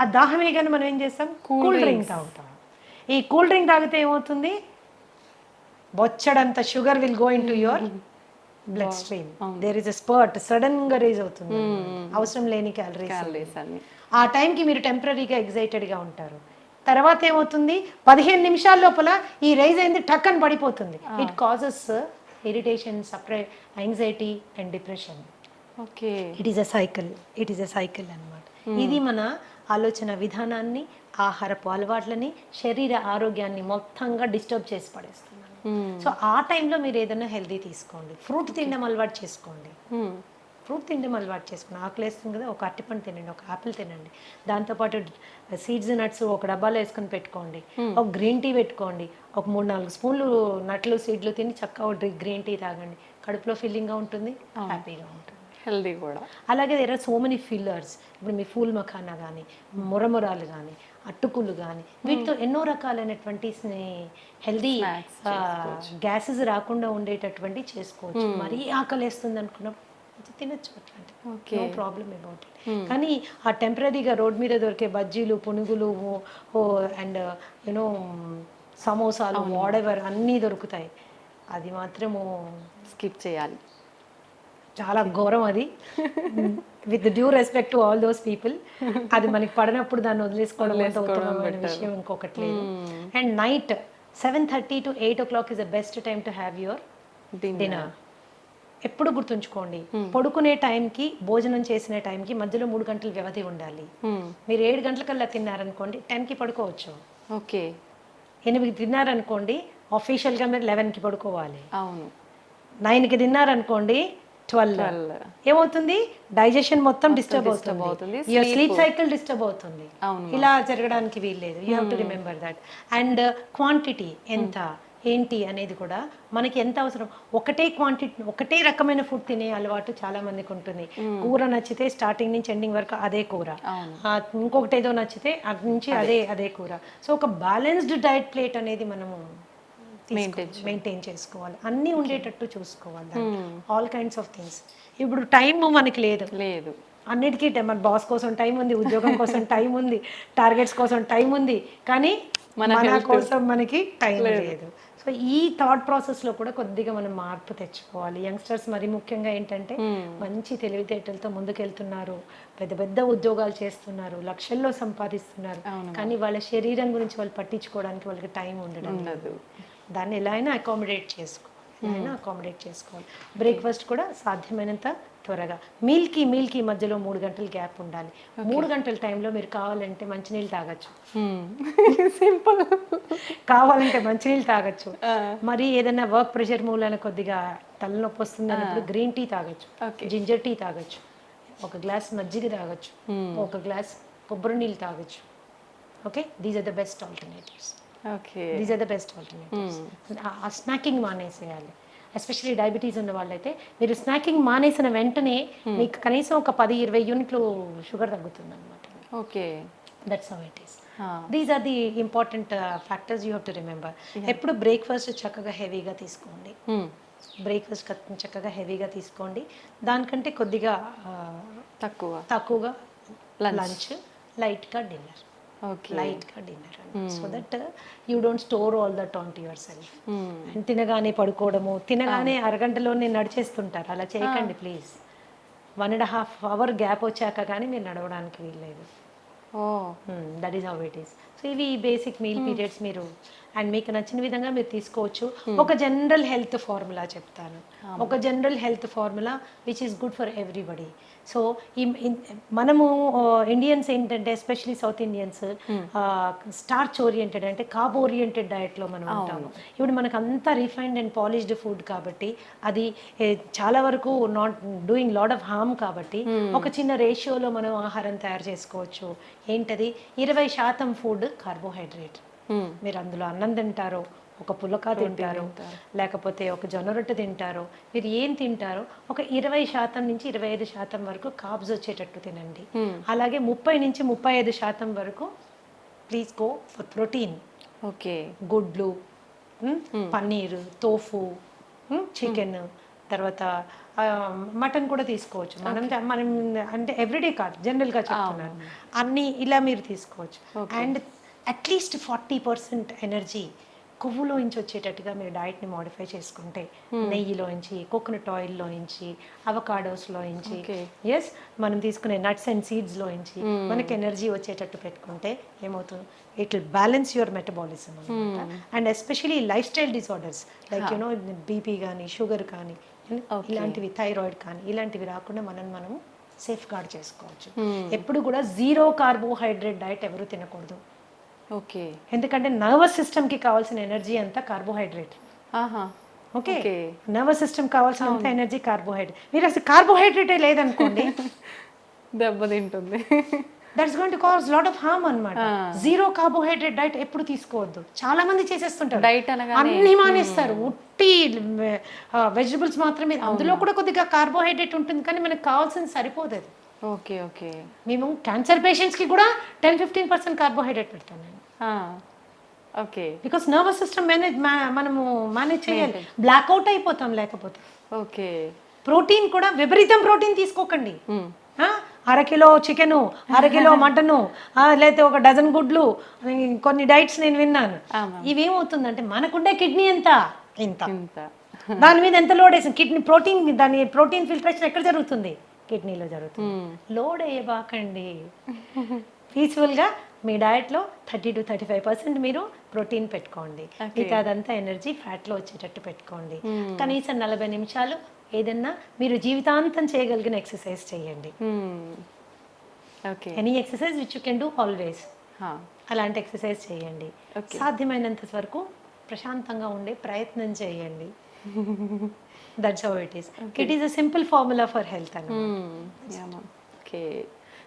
ఆ దాహం వేయగానే మనం ఏం చేస్తాం? కూల్ డ్రింక్ తాగుతాం. ఈ కూల్ డ్రింక్ తాగితే ఏమవుతుంది? బొచ్చడంత sugar will go into your bloodstream. There is a spurt, sudden గా రేజ్ అవుతుంది, అవసరం లేని క్యాలరీస్ అన్ని. ఆ టైంకి మీరు టెంపరీగా ఎగ్జైటెడ్గా ఉంటారు. తర్వాత ఏమవుతుంది? 15 నిమిషాల లోపల ఈ రైజ్ అయింది టక్ అని పడిపోతుంది. It causes irritation, anxiety and depression. Okay. It is a cycle అన్నమాట. ఇది మన ఆలోచన విధానాన్ని, ఆహారపు అలవాట్లని, శరీర ఆరోగ్యాన్ని మొత్తంగా డిస్టర్బ్ చేసి పడేస్తున్నాను. సో ఆ టైంలో మీరు ఏదైనా హెల్దీ తీసుకోండి, ఫ్రూట్ తినడం అలవాటు చేసుకోండి. ఆకలి వేస్తుంది కదా, ఒక అరటిపండు తినండి, ఒక ఆపిల్ తినండి, దాంతోపాటు సీడ్స్ నట్స్ ఒక డబ్బాలో వేసుకొని పెట్టుకోండి, ఒక గ్రీన్ టీ పెట్టుకోండి, ఒక 3-4 స్పూన్లు నట్లు సీడ్లు తిని చక్కగా ఒక గ్రీన్ టీ తాగండి. కడుపులో ఫిల్లింగ్గా ఉంటుంది, హ్యాపీగా ఉంటుంది, హెల్దీ కూడా. అలాగే there are so many fillers. ఇప్పుడు మీ ఫూల్ మఖానా కానీ, మురమురాలు కానీ, అట్టుకులు కానీ, వీటితో ఎన్నో రకాలైనటువంటి హెల్దీ గ్యాసెస్ రాకుండా ఉండేటటువంటి చేసుకోవచ్చు. మరీ ఆకలేస్తుంది అనుకున్నప్పుడు తినచ్చు, అట్లాంటి నో ప్రాబ్లమ్ అబౌట్ ఇట్. కానీ ఆ టెంపరీగా రోడ్ మీద దొరికే బజ్జీలు, పునుగులు అండ్ యూనో సమోసాలు, వాడెవర్ అన్నీ దొరుకుతాయి, అది మాత్రము స్కిప్ చేయాలి. చాలా ఘోరం అది. With due respect to all those people, అది మనకి పడినప్పుడు దాన్ని వదిలేసుకోవడం అంత ఉత్తమమైన విషయం ఇంకొకటి లేదు. And night 7:30 to 8 o'clock is the best time to have your dinner. ఎప్పుడు గుర్తుంచుకోండి, పడుకునే టైంకి, భోజనం చేసిన టైంకి మధ్యలో 3 గంటల వ్యవధి ఉండాలి. మీరు 7 గంటలకల్లా తిన్నారనుకోండి, 10కి పడుకోవచ్చు. ఓకే. 8కి తిన్నారనుకోండి, ఆఫీషియల్గా మీరు 11కి పడుకోవాలి. అవును. 9కి తిన్నారనుకోండి, 12 ఏమవుతుంది? డైజెషన్ మొత్తం డిస్టర్బ్ అవుతుంది, యువర్ స్లీప్ సైకిల్ డిస్టర్బ్ అవుతుంది. ఇలా జరగడానికి వీల్లేదు. You have to remember that. And quantity ఎంత ఏంటి అనేది కూడా మనకి ఎంత అవసరం. ఒకటే రకమైన ఫుడ్ తినే అలవాటు చాలా మందికి ఉంటుంది. కూర నచ్చితే స్టార్టింగ్ నుంచి ఎండింగ్ వరకు అదే కూర, ఇంకొకటి ఏదో నచ్చితే అటు నుంచి అదే కూర. సో ఒక బ్యాలెన్స్డ్ డైట్ ప్లేట్ అనేది మనము మెయింటైన్ చేసుకోవాలి, అన్నీ ఉండేటట్టు చూసుకోవాలి, ఆల్ కైండ్స్ ఆఫ్ థింగ్స్. ఇప్పుడు టైం మనకి లేదు, అన్నిటికీ మన బాస్ కోసం టైం ఉంది, ఉద్యోగం కోసం టైం ఉంది, టార్గెట్స్ కోసం టైం ఉంది, కానీ మన కోసం మనకి టైం లేదు. సో ఈ థాట్ ప్రాసెస్లో కూడా కొద్దిగా మనం మార్పు తెచ్చుకోవాలి. యంగ్స్టర్స్ మరి ముఖ్యంగా ఏంటంటే మంచి తెలివితేటలతో ముందుకెళ్తున్నారు, పెద్ద పెద్ద ఉద్యోగాలు చేస్తున్నారు, లక్షల్లో సంపాదిస్తున్నారు, కానీ వాళ్ళ శరీరం గురించి వాళ్ళు పట్టించుకోవడానికి వాళ్ళకి టైం ఉండడం లేదు. దాన్ని ఎలా అయినా అకామిడేట్ చేసుకోవాలి. బ్రేక్ఫాస్ట్ కూడా సాధ్యమైనంత త్వరగా, మీల్కి మధ్యలో 3 గంటల గ్యాప్ ఉండాలి. 3 గంటల టైంలో మీరు కావాలంటే మంచినీళ్ళు తాగొచ్చు, సింపుల్. కావాలంటే మంచినీళ్ళు తాగొచ్చు. మరి ఏదైనా వర్క్ ప్రెషర్ మూలన కొద్దిగా తలనొప్పి వస్తుంది అన్నప్పుడు గ్రీన్ టీ తాగొచ్చు, జింజర్ టీ తాగొచ్చు, ఒక గ్లాస్ మజ్జిగ తాగొచ్చు, ఒక గ్లాస్ కొబ్బరి నీళ్ళు తాగొచ్చు. Okay, these are the best alternatives. ఆ స్నాకింగ్ మానేసేయాలి. ఎస్పెషల్లీ డయాబెటీస్ ఉన్న వాళ్ళైతే మీరు స్నాకింగ్ మానేసిన వెంటనే మీకు కనీసం ఒక 10-20 యూనిట్లు షుగర్ తగ్గుతుంది అనమాట. Okay, that's how it is. These are the important factors you have to remember. ఎప్పుడు బ్రేక్ఫాస్ట్ చక్కగా హెవీగా తీసుకోండి, దానికంటే కొద్దిగా తక్కువగా లంచ్, లైట్గా డిన్నర్. ఓకే లైట్గా dinner so that you don't store all that on to yourself. And తినగానే పడుకోవడము, తినగానే అరగంటలోనే నడిచేస్తుంటారు, అలా చేయకండి ప్లీజ్. 1.5 hour గ్యాప్ వచ్చాక కానీ మీరు నడవడానికి వీల్లేదు. Oh that is how it is. So ఇవి బేసిక్ మీల్ పీరియడ్స్ మీరు అండ్ మీకు నచ్చిన విధంగా మీరు తీసుకోవచ్చు. ఒక జనరల్ హెల్త్ ఫార్ములా చెప్తాను, ఒక general health formula which is good for everybody. So మనము ఇండియన్స్ ఏంటంటే especially south Indians starch oriented అంటే కార్బ్ ఓరియంటెడ్ డయట్లో మనం ఉంటాము. ఇప్పుడు మనకు అంతా రిఫైన్డ్ అండ్ పాలిష్డ్ ఫుడ్ కాబట్టి అది చాలా వరకు not doing lot of harm కాబట్టి ఒక చిన్న రేషియోలో మనం ఆహారం తయారు చేసుకోవచ్చు. ఏంటది? 20% ఫుడ్ కార్బోహైడ్రేట్. మీరు అందులో అన్నం తింటారో, ఒక పులక తింటారో, లేకపోతే ఒక జొన్న రొట్టె తింటారో, మీరు ఏం తింటారో ఒక 20% నుంచి 25% వరకు కార్బ్స్ వచ్చేటట్టు తినండి. అలాగే 30 నుంచి 35% వరకు please go for protein. Okay, గుడ్లు, పన్నీరు, తోఫు, చికెన్, తర్వాత మటన్ కూడా తీసుకోవచ్చు. మనం అంటే ఎవ్రీడే కాదు, జనరల్గా చెప్తున్నాను, అన్నీ ఇలా మీరు తీసుకోవచ్చు. అండ్ అట్లీస్ట్ 40% ఎనర్జీ కొవ్వులోంచి వచ్చేటట్టుగా మీరు డైట్ని మోడిఫై చేసుకుంటే, నెయ్యిలోంచి, కోకోనట్ ఆయిల్లోంచి, అవకాడోస్లోంచి, ఎస్ మనం తీసుకునే నట్స్ అండ్ సీడ్స్లోంచి మనకి ఎనర్జీ వచ్చేటట్టు పెట్టుకుంటే ఏమవుతుంది? It will balance your metabolism అనమాట. And especially lifestyle disorders like you know BP కానీ, షుగర్ కానీ, ఇలాంటివి, థైరాయిడ్ కానీ, ఇలాంటివి రాకుండా మనము సేఫ్ గార్డ్ చేసుకోవచ్చు. ఎప్పుడు కూడా 0 కార్బోహైడ్రేట్ డైట్ ఎవరు తినకూడదు. ఓకే, ఎందుకంటే నర్వస్ సిస్టమ్కి కావాల్సిన ఎనర్జీ అంతా కార్బోహైడ్రేట్. ఓకే, నర్వస్ సిస్టమ్ కావాల్సినంత ఎనర్జీ కార్బోహైడ్రేట్. మీరు అసలు కార్బోహైడ్రేటే లేదనుకోండి, దెబ్బతింటుంది. That's going to cause lot of harm అన్నమాట. 0 కార్బోహైడ్రేట్ డైట్ ఎప్పుడు తీసుకోవద్దు. చాలా మంది చేసేస్తుంటారు, డైట్ అనగానే అన్ని మానేస్తారు, ఉట్టి వెజిటబుల్స్ మాత్రమే. అందులో కూడా కొద్దిగా కార్బోహైడ్రేట్ ఉంటుంది, కానీ మనకు కావాల్సింది సరిపోదు. ఓకే ఓకే, మేము క్యాన్సర్ పేషెంట్స్కి కూడా 10-15% కార్బోహైడ్రేట్ పెడతాను నేను. ఓకే, బికాస్ నర్వస్ సిస్టమ్ మనము మేనేజ్ చేయాలి, బ్లాక్అవుట్ అయిపోతాం లేకపోతే. ఓకే, ప్రోటీన్ కూడా విపరీతం ప్రోటీన్ తీసుకోకండి. 1/2 కిలో చికెను, 1/2 కిలో మటను, లేకపోతే ఒక డజన్ గుడ్లు, కొన్ని డైట్స్ నేను విన్నాను. ఇవేమవుతుందంటే మనకుండే కిడ్నీ ఎంత ఇంత, దాని మీద ఎంత లోడ్ వేసింది కిడ్నీ, ప్రోటీన్ ఫిల్టరేషన్ ఎక్కడ జరుగుతుంది? కిడ్నీలో జరుగుతుంది. లోడ్ వేయబాకండి. పీస్ఫుల్గా మీ డయట్లో 30-35% మీరు ప్రోటీన్ పెట్టుకోండి. మిగతా అదంతా ఎనర్జీ ఫ్యాట్లో వచ్చేటట్టు పెట్టుకోండి. కనీసం 40 నిమిషాలు ఏదన్నా మీరు జీవితాంతం చేయగలిగిన ఎక్సర్సైజ్ చేయండి. Any exercise which you can do always, అలాంటి ఎక్సర్సైజ్ చేయండి. సాధ్యమైనంత వరకు ప్రశాంతంగా ఉండే ప్రయత్నం చేయండి. That's how it is. It is a simple formula for health అని. ఓకే,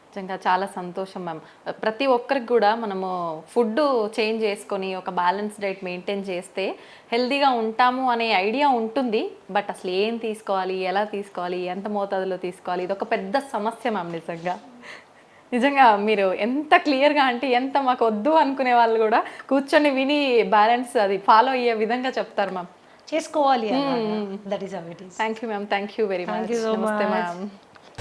నిజంగా చాలా సంతోషం మ్యామ్. ప్రతి ఒక్కరికి కూడా మనము ఫుడ్ చేంజ్ చేసుకొని ఒక బ్యాలెన్స్ డైట్ మెయింటైన్ చేస్తే హెల్తీగా ఉంటాము అనే ఐడియా ఉంటుంది. బట్ అసలు ఏం తీసుకోవాలి, ఎలా తీసుకోవాలి, ఎంత మోతాదులో తీసుకోవాలి, ఇది ఒక పెద్ద సమస్య మ్యామ్. నిజంగా మీరు ఎంత క్లియర్గా అంటే ఎంత మాకు వద్దు అనుకునే వాళ్ళు కూడా కూర్చొని విని బ్యాలెన్స్ అది ఫాలో అయ్యే విధంగా చెప్తారు మ్యామ్. చేసుకోవాలి. That is how it is. Thank you ma'am, thank you very much. నమస్తే ma'am.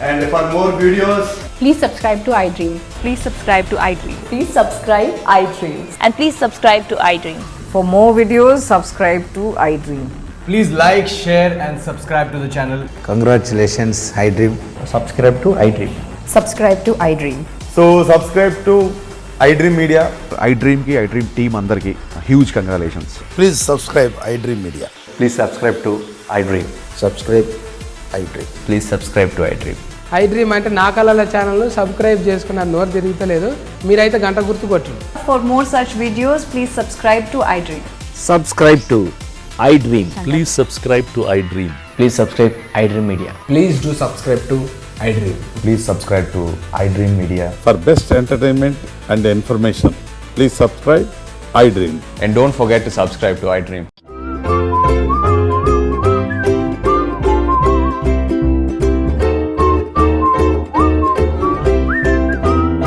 And for more videos, please subscribe to iDream. Please subscribe to iDream. Please subscribe iDream. And please subscribe to iDream. For more videos, subscribe to iDream. please like, share and subscribe to the channel. Congratulations, iDream. Subscribe to iDream. Subscribe to iDream. So subscribe to iDream Media. iDream ki iDream team अंदर की huge congratulations. Please subscribe iDream Media. Please subscribe to iDream. Subscribe iDream. Please subscribe to iDream. iDream అంటే నా కళల channel subscribe చేసుకున్న నోరు తిరుగుతలేదు, మీరైతే గంట గుర్తు కొట్టండి. For more such videos, please subscribe to iDream. Subscribe to iDream. Please subscribe to iDream. Please subscribe iDream Media. Please do subscribe to iDream. Please subscribe to iDream Media. For best entertainment and information, please subscribe iDream. And don't forget to subscribe to iDream.